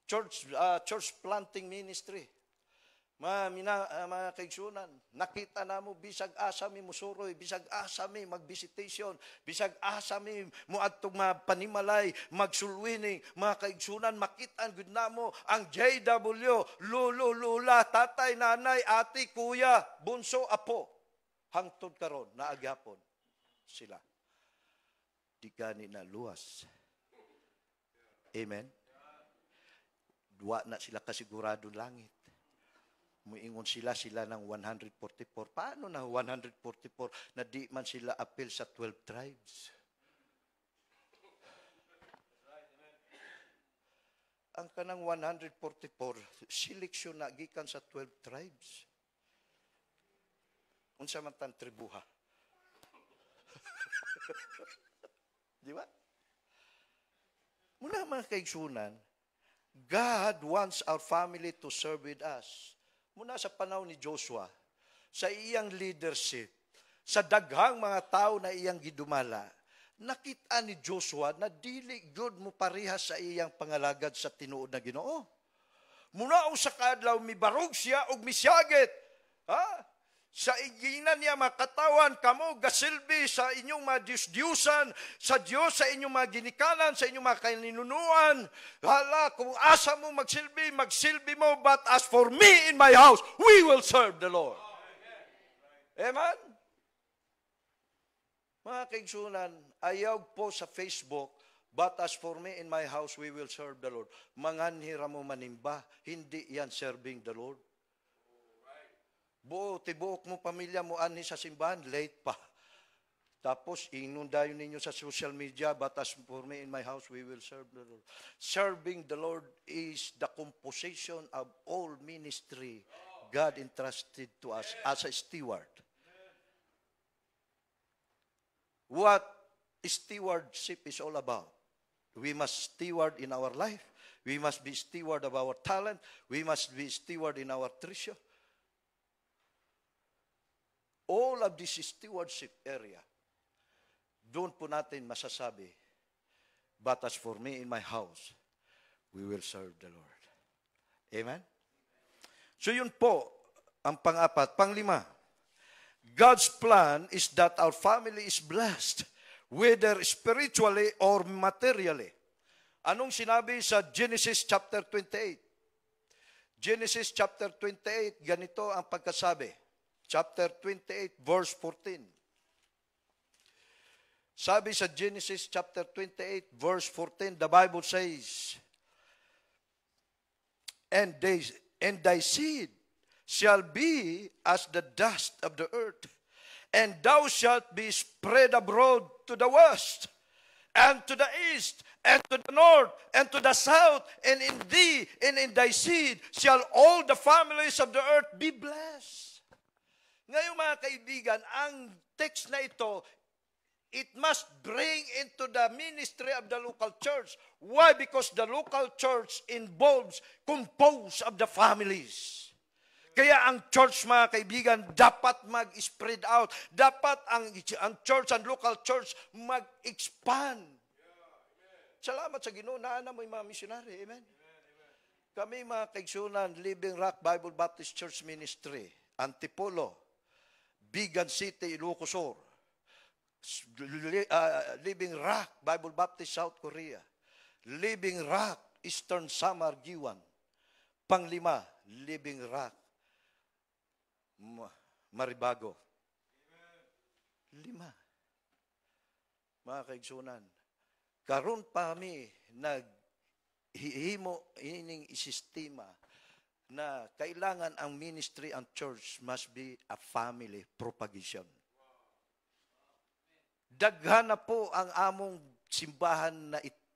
Church planting ministry. Mga kaigsunan, nakita na mo, bisag asa mi musuroy, bisag asa mi mag-visitation, bisag asa mi muadtong panimalay, magsulwining, mga kaigsunan, makitaan gud na mo ang JW, lolo, lola, tatay, nanay, ate, kuya, bunso, apo, hangtod karon na agyapon sila. Di gani na luwas. Amen? Duwa na sila kasigurado langit. Muingon sila ng 144. Paano na 144 na di man sila appeal sa 12 tribes? Ang kanang 144, seleksyon na gikan sa 12 tribes. Unsa man tan tribuha? Di ba? Muna mga kaigsunan, God wants our family to serve with us. Muna sa panahon ni Joshua, sa iyang leadership, sa daghang mga tao na iyang gidumala, nakita ni Joshua na dili good mo parihas sa iyang pangalagad sa tinuod na Ginoo. Muna sa kadlaw, mibarog siya og misyagit. Ha? Sa iginan niya makatawan, kamo gasilbi sa inyong mga Diyos-Diyusan, sa Diyos, sa inyong mga ginikanan, sa inyong mga kaninunuan. Hala, kung asa mo magsilbi mo, but as for me in my house, we will serve the Lord. Amen? Mga kaigsunan, ayaw po sa Facebook, but as for me in my house, we will serve the Lord. Manganhira mo manimba, hindi yan serving the Lord. Tibuok mo pamilya mo ani sa simbahan, late pa. Tapos, inundayo ninyo sa social media, but as for me in my house, we will serve the Lord. Serving the Lord is the composition of all ministry God entrusted to us as a steward. What stewardship is all about? We must steward in our life. We must be steward of our talent. We must be steward in our treasure. All of this stewardship area, doon po natin masasabi, but as for me in my house, we will serve the Lord. Amen? So yun po, ang pang-apat. Pang-lima, God's plan is that our family is blessed, whether spiritually or materially. Anong sinabi sa Genesis chapter 28? Genesis chapter 28, ganito ang pagkasabi. Chapter 28, verse 14. Sabi sa Genesis chapter 28, verse 14, the Bible says, And thy seed shall be as the dust of the earth, and thou shalt be spread abroad to the west, and to the east, and to the north, and to the south, and in thee and in thy seed shall all the families of the earth be blessed. Ngayon mga kaibigan, ang text na ito, it must bring into the ministry of the local church. Why? Because the local church composed of the families. Kaya ang church, mga kaibigan, dapat mag-spread out. Dapat ang church, ang local church, mag-expand. Salamat sa Ginoo, naana mo yung mga missionary. Amen? Kami mga kaigsunan, Living Rock Bible Baptist Church Ministry, Antipolo, Bigan City, Ilocos Sur, Living Rock Bible Baptist South Korea, Living Rock Eastern Samar Giwan, pang-lima, Living Rock Maribago. Lima. Mga kaigsunan, karon pa kami naghihimo ining sistema na kailangan ang ministry and church must be a family propagation. Daghan na po ang among simbahan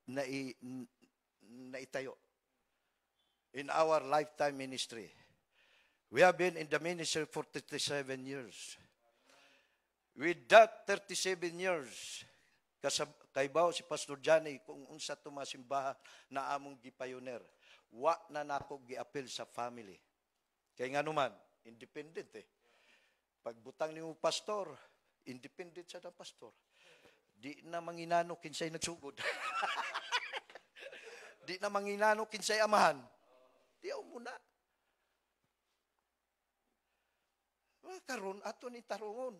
na itayo in our lifetime ministry. We have been in the ministry for 37 years. With that 37 years, kaibaw si Pastor Johnny kung unsa to masimbahan na among gipioneer. Wa na nako gi-appeal sa family. Kaya nga naman, independent eh. Pagbutang ni mo pastor, independent siya ng pastor. Di na manginano kinsay nagsugod. Di na manginano kinsay amahan. Diyaw muna. Karon ato ni tarungon.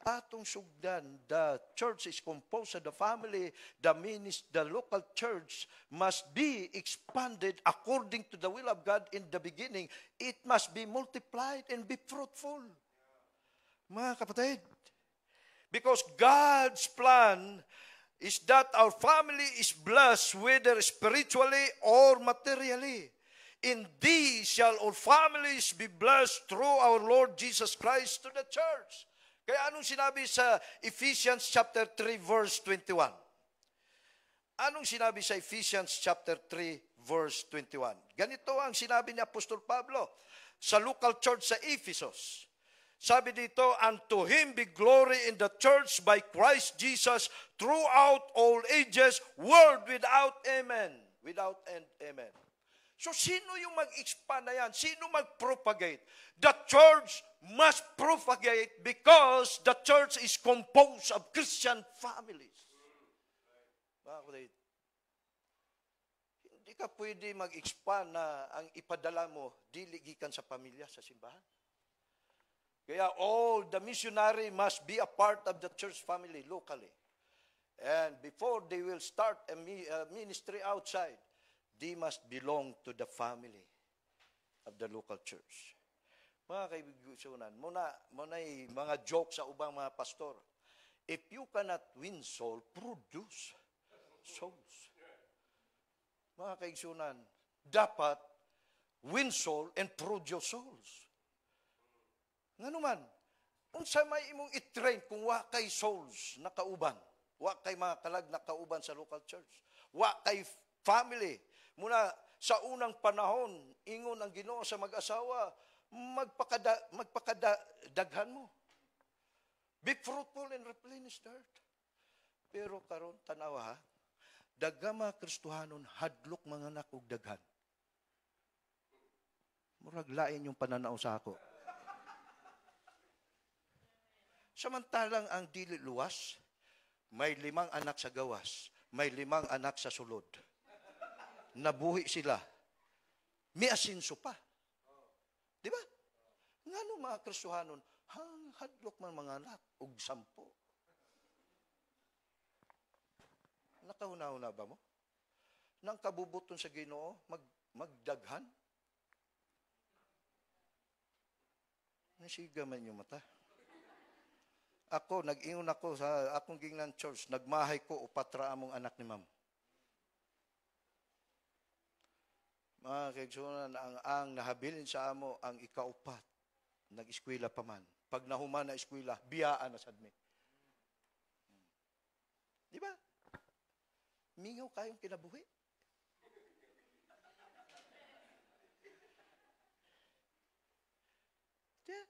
Atong sugdan, the church is composed of the family, the local church must be expanded according to the will of God in the beginning. It must be multiplied and be fruitful. Mga kapatid, because God's plan is that our family is blessed whether spiritually or materially. In these shall all families be blessed through our Lord Jesus Christ to the church. Kaya anong sinabi sa Ephesians chapter 3 verse 21? Anong sinabi sa Ephesians chapter 3 verse 21? Ganito ang sinabi ni Apostol Pablo sa local church sa Ephesus. Sabi dito, and to Him be glory in the church by Christ Jesus throughout all ages, world without amen. Without end, amen. So sino yung mag-expand na yan? Sino mag-propagate? The church must propagate because the church is composed of Christian families. Mga kapatid, hindi ka pwede mag-expand na ang ipadala mo, diligikan sa pamilya, sa simbahan. Kaya all the missionary must be a part of the church family locally. And before they will start a ministry outside, they must belong to the family of the local church. Mga kaibigan, muna mga joke sa ubang mga pastor. If you cannot win soul, produce souls. Mga kaibigan, dapat win soul and produce souls. Nga naman, kung sa may imong i-train kung wa kay souls na kauban, wa kay mga kalag na kauban sa local church, wa kay family, muna sa unang panahon, ingon ang Ginoo sa mag-asawa, magpakadaghan mo. Be fruitful and replenish the earth. Pero karon tanawa ha, dagama Kristohanon hadlok mga anak og daghan. Murag lain yung pananaw sa ako. Samantalang ang dili luwas, may 5 anak sa gawas, may 5 anak sa sulod. Nabuhi sila. May asinso pa. Di ba? Nga no mga Kristohanon, hadlok man mga anak, og 10. Nakahuna-huna ba mo? Nang kabubuton sa Ginoo, magdaghan? Nasiga man yung mata. Ako, nag-ingon ako sa akong gingnan church, nagmahay ko, 4 among anak ni ma'am. Mga kaigsunan, ang nahabilin sa amo, ang ikaupat, nag-eskwela pa man. Pag nahuman na eskwela, biyaan na sadmi. Di ba? Mingaw kayong kinabuhi. Yeah.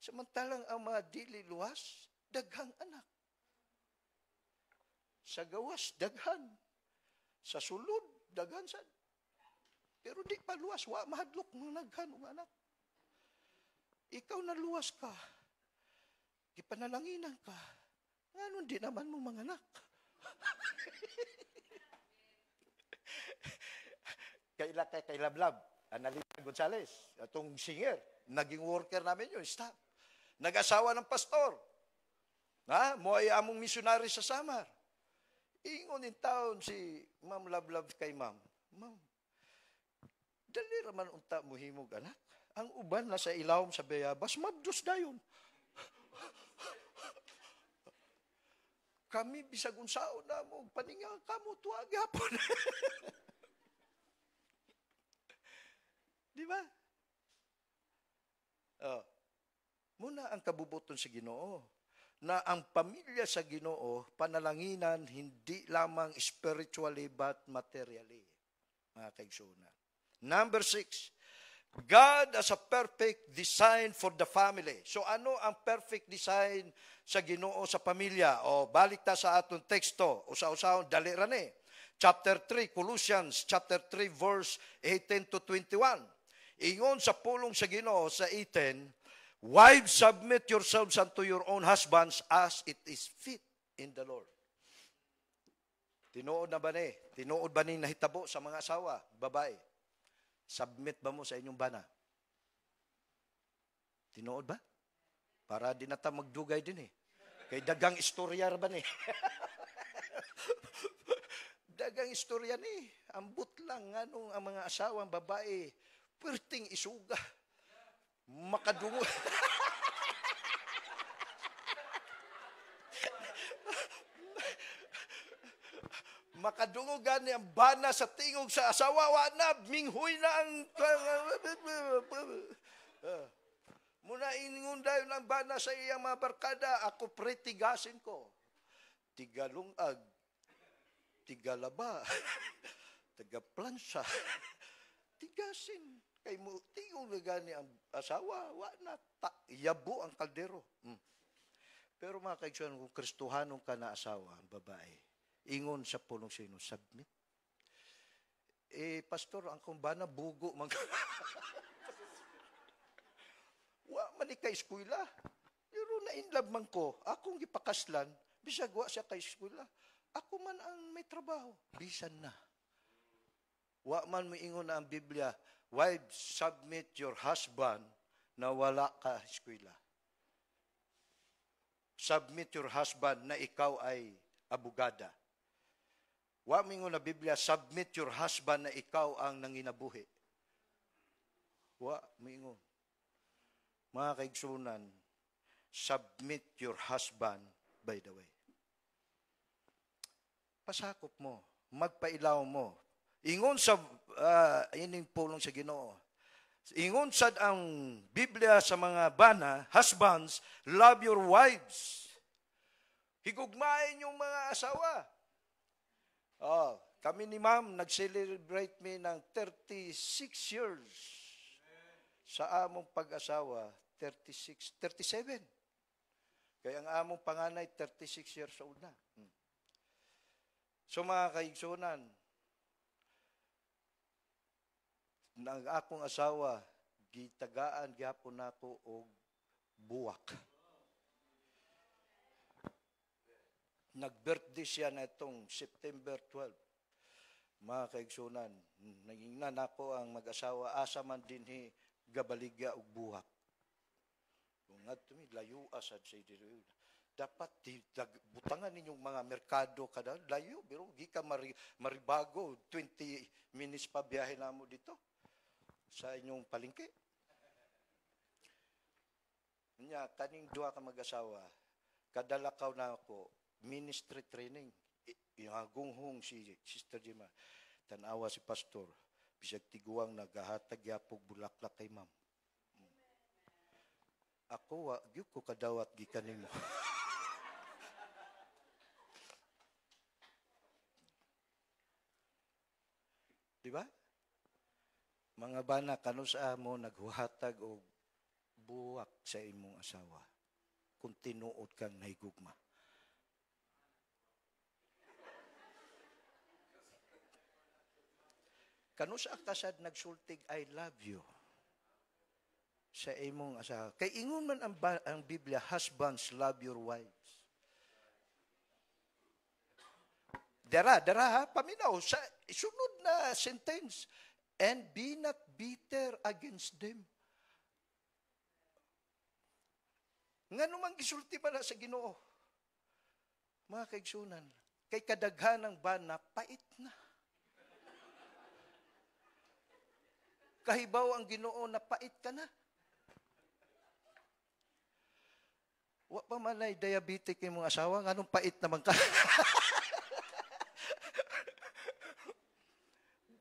Samantalang ang mga dili luwas, daghang anak. Sa gawas, daghan. Sa sulod, daghan sad. Pero di pa luwas, wa mahadlok mga naghan ng anak. Ikaw na luwas ka. Ipanalanginan ka. Ngayon di naman mo mga anak. Kay Lablab, Analita Gonzales, atong singer, naging worker namin yun, staff. Nag-asawa ng pastor. Ha? Mo ay among missionary sa Samar. Ingon in taon si Ma'am Lablab kay Ma'am. Ma'am, dali raman unta mo himog anak. Ang uban na sa ilawom sa bayabas, mabdos dayon. Kami bisag unsaon na mo paninga kamo tuwa gyapon. Di ba? Muna ang kabubuton sa Ginoo na ang pamilya sa Ginoo panalanginan hindi lamang spiritually but materially. Mga kaigsunan. Number 6, God has a perfect design for the family. So ano ang perfect design sa Ginoo sa pamilya? O balik ta sa atong teksto, usa-usahon dali ra ni. Chapter 3, Colossians chapter 3 verse 18 to 21. Ingon sa pulong sa Ginoo sa 18, wives, submit yourselves unto your own husbands as it is fit in the Lord. Tinuod na ba ni? Tinuod ba ni nahitabo sa mga asawa, babae? Submit ba mo sa inyong bana? Tinuod ba? Para di na ta magdugay din eh. Kay dagang istorya ba ni? Dagang istorya ni. Ambot lang anong ang mga asawang babae perting isuga. Makadungo. Makadungog gani ang bana sa tingog sa asawa, wa na, minghoy na ang muna ingon dayon ang bana sa iyang mga barkada, ako pretigasin ko. Tigalungag, tigalaba, tagaplansa, tigasin. Kay mo, tingog na gani ang asawa, wa na, yabo ang kaldero. Pero mga kaigsuhan, kung Kristohanong ka na asawa, ang babae, ingon sa pulong sino, submit. pastor, ang kumbana, bugo. Wa man kay eskwela. Pero na-inlove man ko, akong gipakaslan, bisag wa siya kay eskwela. Ako man ang may trabaho. Bisan na. Wa man mo ingon na ang Biblia, wives, submit your husband na wala ka eskwela. Submit your husband na ikaw ay abogada. Wa mo ingon na Biblia, submit your husband na ikaw ang nanginabuhi. Wa mo ingon. Mga kaigsunan, submit your husband, by the way. Pasakop mo, magpailaw mo. Ingon sa, ining pulong sa Ginoo. Ingon sad ang Biblia sa mga bana, husbands, love your wives. Higugmain yung mga asawa. Kami ni ma'am, nag-celebrate me ng 36 years sa among pag-asawa, 37. Kaya ang among panganay, 36 years old na. So mga kaigsunan, ng akong asawa, gitagaan gyapon nako og buwak. Nag-birthday siya na itong September 12. Mga kaigsunan, naging nanako ang mag-asawa, asa man dinhi gabaligya og buwak. Kung nga tumi, layo asad sa diri. Dapat butangan ninyong mga merkado kada layo, pero gi ka maribago 20 minutes pa biyahe namo dito sa inyong palengke. Nya kaning duha ka mag-asawa, kadalakaw na ako ministry training. Ihagunghong si Sister Jima. Tanawa si pastor, bisag tiguang nagahatag yapog bulaklak kay ma'am. Ako wa gyud ko kadawat gikan nimo. Di ba? Mga bana, kano sa mo naghuhatag og buwak sa imong asawa kung tinuod kang nahigugma. Kano sa kasad nagsultig, I love you sa imong asawa. Kay ingon man ang Biblia, husbands, love your wives. Dara ha, paminaw, sa sunod na sentence, and be not bitter against them. Nga naman gisulti ba na sa Ginoo? Mga kaigsunan, kay kadaghan ng bana, pait na. Kahibaw ang Ginoo na pait ka na. Wa pa man ay diabetic yung mga asawa, anong pait naman ka?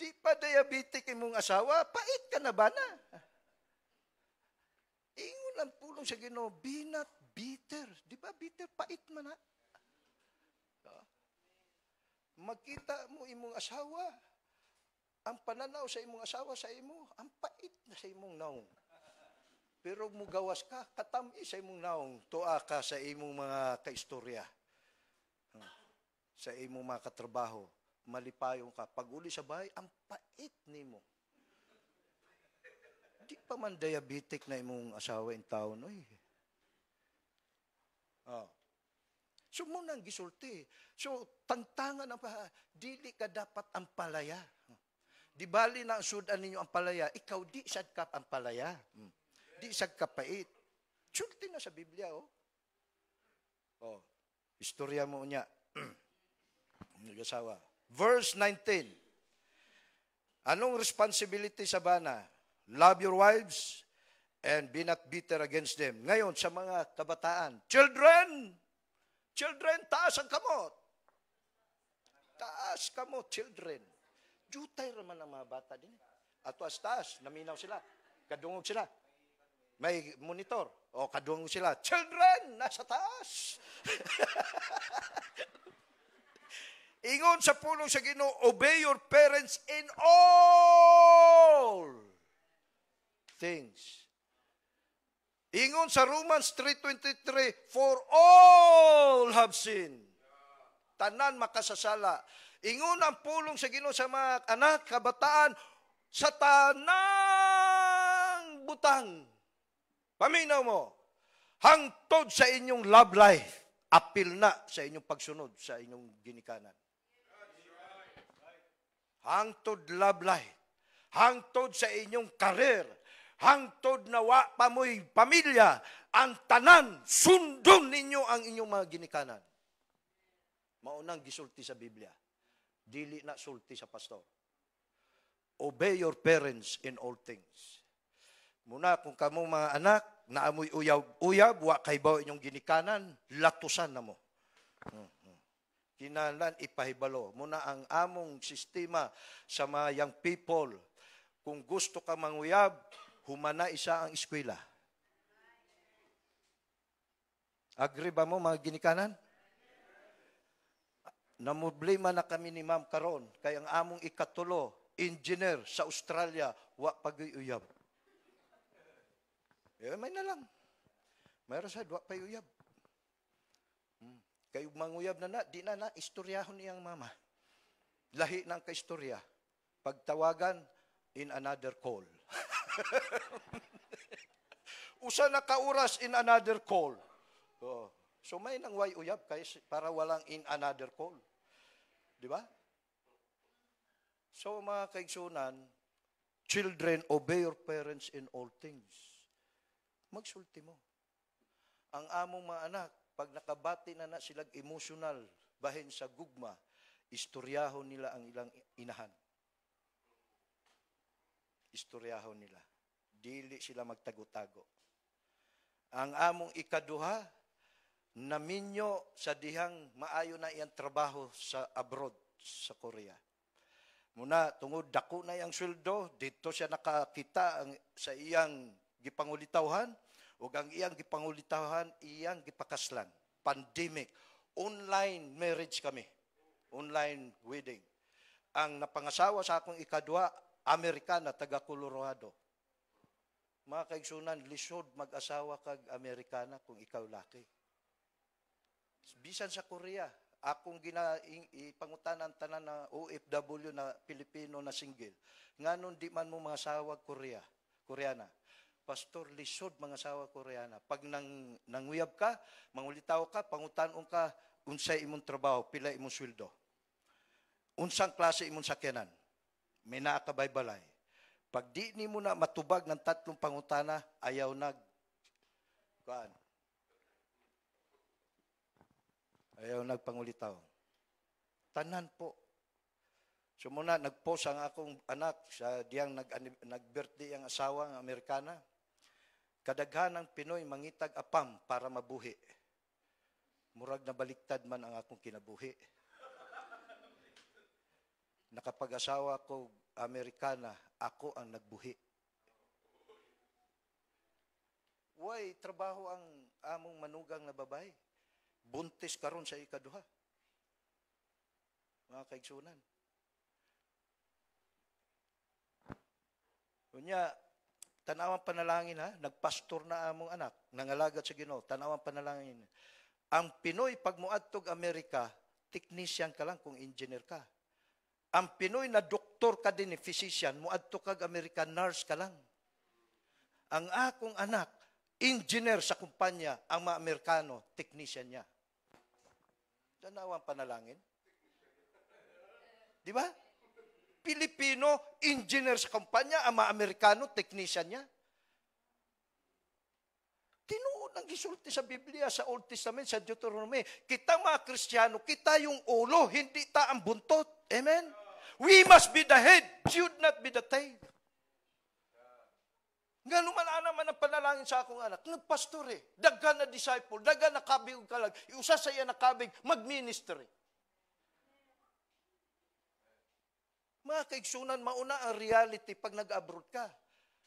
Di pa diabetic yung mga asawa, pait ka na ba na? Ingon ang pulong sa Ginoo, be not bitter. Di ba bitter, pait man na? Magkita mo imong asawa, ang pananaw sa imong asawa sa imo, ang pait na sa imong naong. Pero mugawas ka, katami sa imong naong, tuwa ka sa imong mga kaistorya. Sa imong mga katrabaho, malipayong ka. Pag uli sa bahay, ang pait nimo. Di pa man diabetic na imong asawa in taon, oy. So muna ang gisulti. So, tangtangan ang dili ka dapat ang palaya. Di bali na ang sudan ninyo ang palaya, ikaw di sad ka ang palaya. Di sad ka pait. Sulti na sa Biblia, istorya mo niya. Nag-asawa. Verse 19. Anong responsibility sa bana? Love your wives and be not bitter against them. Ngayon, sa mga kabataan, children, taas ang kamot. Taas kamot, children. Jutay raman ang mga bata din. Ato as taas, naminaw sila. Kadungog sila. May monitor. O kadungog sila. Children, nasa taas. Ingon sa pulong sa Ginoo, obey your parents in all things. Ingon sa Romans 3:23, for all have sinned. Tanan makasasala. Ingon ang pulong sa Ginoo sa mga anak, kabataan, sa tanang butang. Paminaw mo, hangtod sa inyong love life, apil na sa inyong pagsunod sa inyong ginikanan. Hangtod love life, hangtod sa inyong karir, hangtod na wa pa mo'y pamilya, ang tanan, sundon ninyo ang inyong mga ginikanan. Maunang gisulti sa Biblia. Dili na sulti sa pastor. Obey your parents in all things. Muna, kung kamo mga anak, naamoy uyab, wa kay baw inyong ginikanan, latusan na mo. Kinahanglan ipahibalo. Muna ang among sistema sa mga young people, kung gusto ka manguyab, humana isa ang eskwela. Agree ba mo mga ginikanan? Namoblema na kami ni Ma'am karon kay ang among ikatulo, engineer sa Australia, wa pag-uyab. May na lang. Mayroon sa wa pag-uyab. Kay manguyab na di na istoryahon niyang mama. Lahi ng kaistorya. Pagtawagan, in another call. Usa na kauras in another call. So may nang way uyab kay para walang in another call. Di ba? So mga kaigsunan, children, obey your parents in all things. Magsulti mo. Ang among mga anak, pag nakabati na silang emotional, bahin sa gugma, istoryahon nila ang ilang inahan. Istoryahon nila. Dili sila magtago-tago. Ang among ikaduha, naminyo sa dihang maayo na iyang trabaho sa abroad, sa Korea. Muna, tungod dako na iyang sweldo, dito siya nakakita sa iyang gipangulitawhan, o ang iyang gipangulitawhan, iyang gipakaslan. Pandemic. Online marriage kami. Online wedding. Ang napangasawa sa akong ikadua, Amerikana, taga Colorado. Mga kaigsunan, lisod mag-asawa kag Amerikana kung ikaw laki. Bisan sa Korea, akong ipangutanan tanan na OFW na Pilipino na single. Nganon di man mo mga asawa Koreana. Pastor, lisod mga asawa Koreana. Pag nanguyab ka, mangulitaw ka, pangutanon ka, unsay imong trabaho, pila imong sweldo. Unsang klase imong sakyanan. May naakabay-balay. Pag di ni mo na matubag ng tatlong pangutana, ayaw nagpangulitaw. Tanan po. So muna, nag-post ang akong anak sa diyang nag-birthday ang asawa, ang Amerikana. Kadaghan ng Pinoy mangitag apam para mabuhi. Murag na baliktad man ang akong kinabuhi. Nakapag-asawa ko, Amerikana, ako ang nagbuhi. Way, trabaho ang among manugang na babae. Buntis karon sa ikaduha. Mga kaigsunan. Kunya, tanawang panalangin ha, nagpastor na among anak, nangalagad sa Ginoo, tanawang panalangin. Ang Pinoy, pag muadtog Amerika, technician ka lang kung engineer ka. Ang Pinoy na doktor ka din, physician, muadto kag American nurse ka lang. Ang akong anak, engineer sa kumpanya, ang mga Amerikano, technician niya. Tanawang panalangin. Di ba? Pilipino, engineer sa kumpanya, ang mga Amerikano, technician niya. Tinuod ang gisulti sa Biblia, sa Old Testament, sa Deuteronomy. Kita mga Kristiyano, kita yung ulo, hindi ta ang buntot. Amen? We must be the head, should not be the tail. Nga lumala naman ang panalangin sa akong anak. Nagpastor daghan na disciple, daghan na kabig og kalag. Iusa sa iya na kabig, mag-ministry. Mga kaigsunan, mauna ang reality pag nag-abroad ka.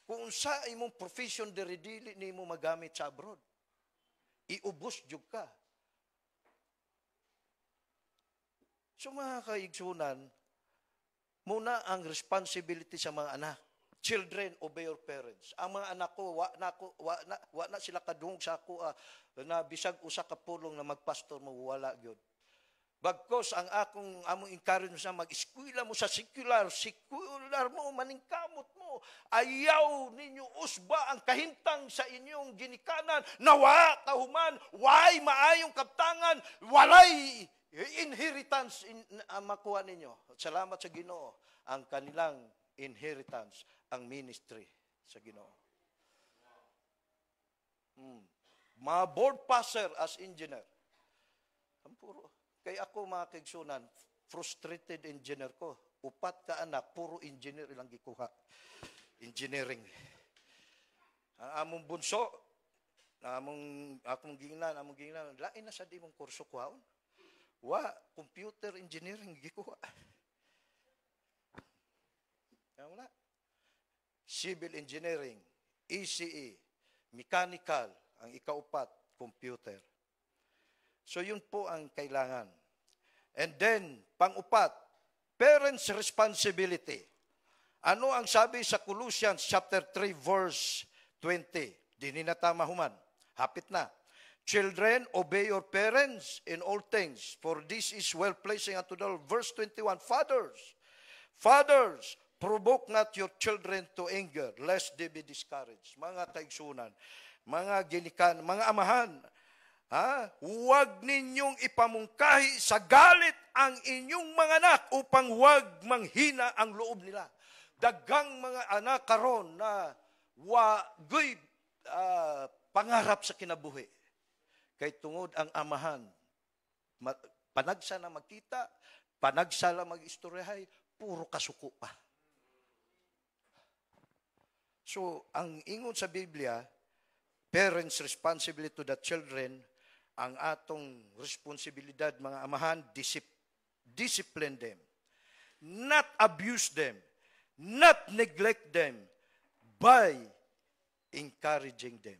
Kung sa imong profession diri dili nimo magamit sa abroad. Iubos jud ka. So mga kaigsunan, muna ang responsibility sa mga anak. Children, obey your parents. Ang mga anak ko, wa na sila kadungog sa ako, na bisag usa ka pulong na magpastor mo, wala gyud. Bagkos ang among encourage mo sa mag-eskwela mo sa secular mo, maningkamot mo. Ayaw ninyo usba ang kahintang sa inyong ginikanan. Nawa kahuman, way maayong kaptangan, walay inheritance makuha ninyo. Salamat sa Ginoo. Ang kanilang inheritance, ang ministry sa Ginoo. Mga board passer as engineer. Ang puro. Kaya ako mga kaigsunan, frustrated engineer ko. 4 ka anak, puro engineer ilang gikuha. Engineering. Ang among bunso, akong gingnan, lain na sa di mong kurso kuhaon. Computer engineering gikuha. Wala. Civil engineering, ECE, mechanical, ang ika-4, computer. So yun po ang kailangan. And then, pang-4, parents' responsibility. Ano ang sabi sa Colossians chapter 3 verse 20? Di na tama human. Hapit na. Children, obey your parents in all things, for this is well-pleasing unto the Lord. Verse 21, Fathers, provoke not your children to anger, lest they be discouraged. Mga kaigsunan, mga ginikan, mga amahan, huwag ninyong ipamungkahi sa galit ang inyong mga anak upang huwag manghina ang loob nila. Dagang mga anak karon na wagoy pangarap sa kinabuhi. Kay tungod ang amahan, panagsa na magkita, panagsa na mag-istoryahay, puro kasuko pa. So, ang ingon sa Biblia, parents' responsibility to the children, ang atong responsibilidad, mga amahan, discipline them, not abuse them, not neglect them, by encouraging them.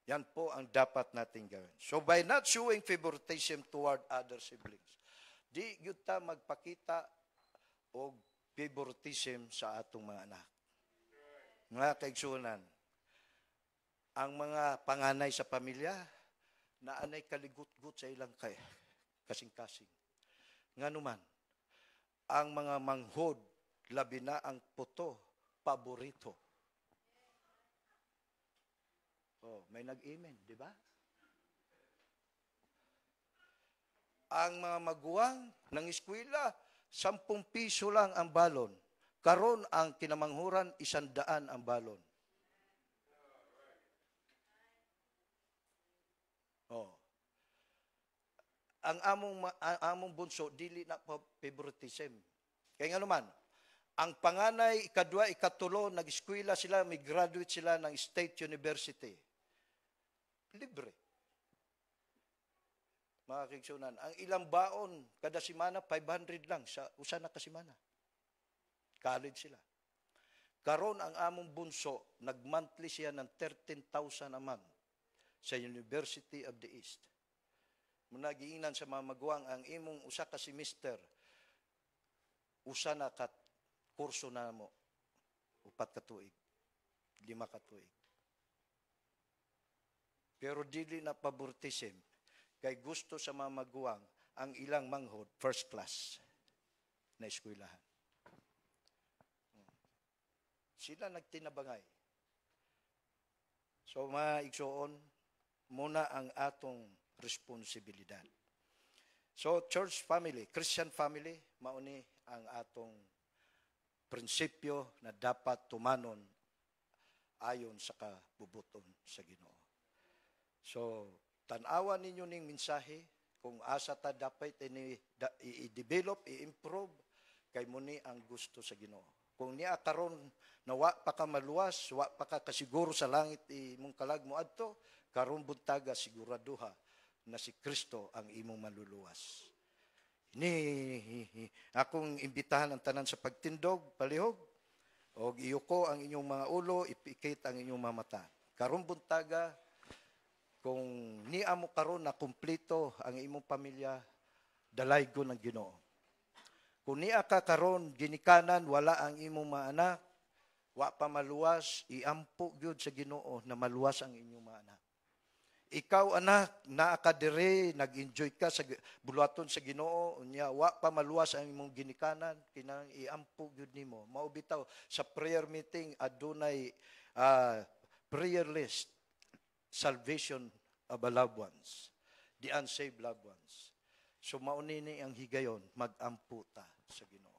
Yan po ang dapat natin gawin. So by not showing favoritism toward other siblings, di yun ta magpakita o favoritism sa atong mga anak. Mga kaigsunan, ang mga panganay sa pamilya, na anay kaligut-gut sa ilang kasing-kasing. Nga naman, ang mga manghod, labi na ang puto, paborito. May nag-amen, di ba? Ang mga maguwang ng eskwela, 10 piso lang ang balon. Karon ang kinamanghuran, 100 ang balon. Ang among bunso, dili na favoritism. Kaya nga naman, ang panganay, ikadua, ikatulo, nag-eskwela sila, may graduate sila ng State University. Libre. Mga kaigsunan, ang ilang baon, kada simana, 500 lang, sa usa na kasimana. College sila. Karon ang among bunso, nag-monthly siya ng 13,000 a month sa University of the East. Muna giingnan sa mga maguwang, ang imong usa ka semester, usa na ka kurso na mo, 4 ka tuig, 5 ka tuig. Pero dili na favoritism, kay gusto sa mga maguwang, ang ilang manghod, first class na eskwelahan. Sila nagtinabangay. So mga igsoon, muna ang atong responsibilidad. So church family, Christian family, mauni ang atong prinsipyo na dapat tumanon ayon sa kabubuton sa Ginoo. So tan-awan ninyo ning mensahe kung asa ta dapat i-develop, i-improve kay muni ang gusto sa Ginoo. Kung niya karon na wa pa ka maluwas, wa pa ka kasiguro sa langit imong kalag mo adto, karon buntaga siguraduha na si Kristo ang imong maluluwas. Akong imbitahan ang tanan sa pagtindog, palihog, o iyuko ang inyong mga ulo, ipikit ang inyong mga mata. Karon buntaga, kung niya mo karon na kumplito ang imong pamilya, dalaygo ng Ginoo. Kung niya ka karon ginikanan, wala ang imong mga anak, wa pa maluwas, iampo gyud sa Ginoo na maluwas ang inyong mga anak. Ikaw anak, naa ka dire, nag-enjoy ka sa buluhaton sa Ginoo, unya wa pa maluwas ang imong ginikanan, kinahanglan iampo gyud nimo. Mao bitaw sa prayer meeting adunay prayer list, salvation of the loved ones, the unsaved loved ones. So mao nini ang higayon, mag-ampo ta sa Ginoo.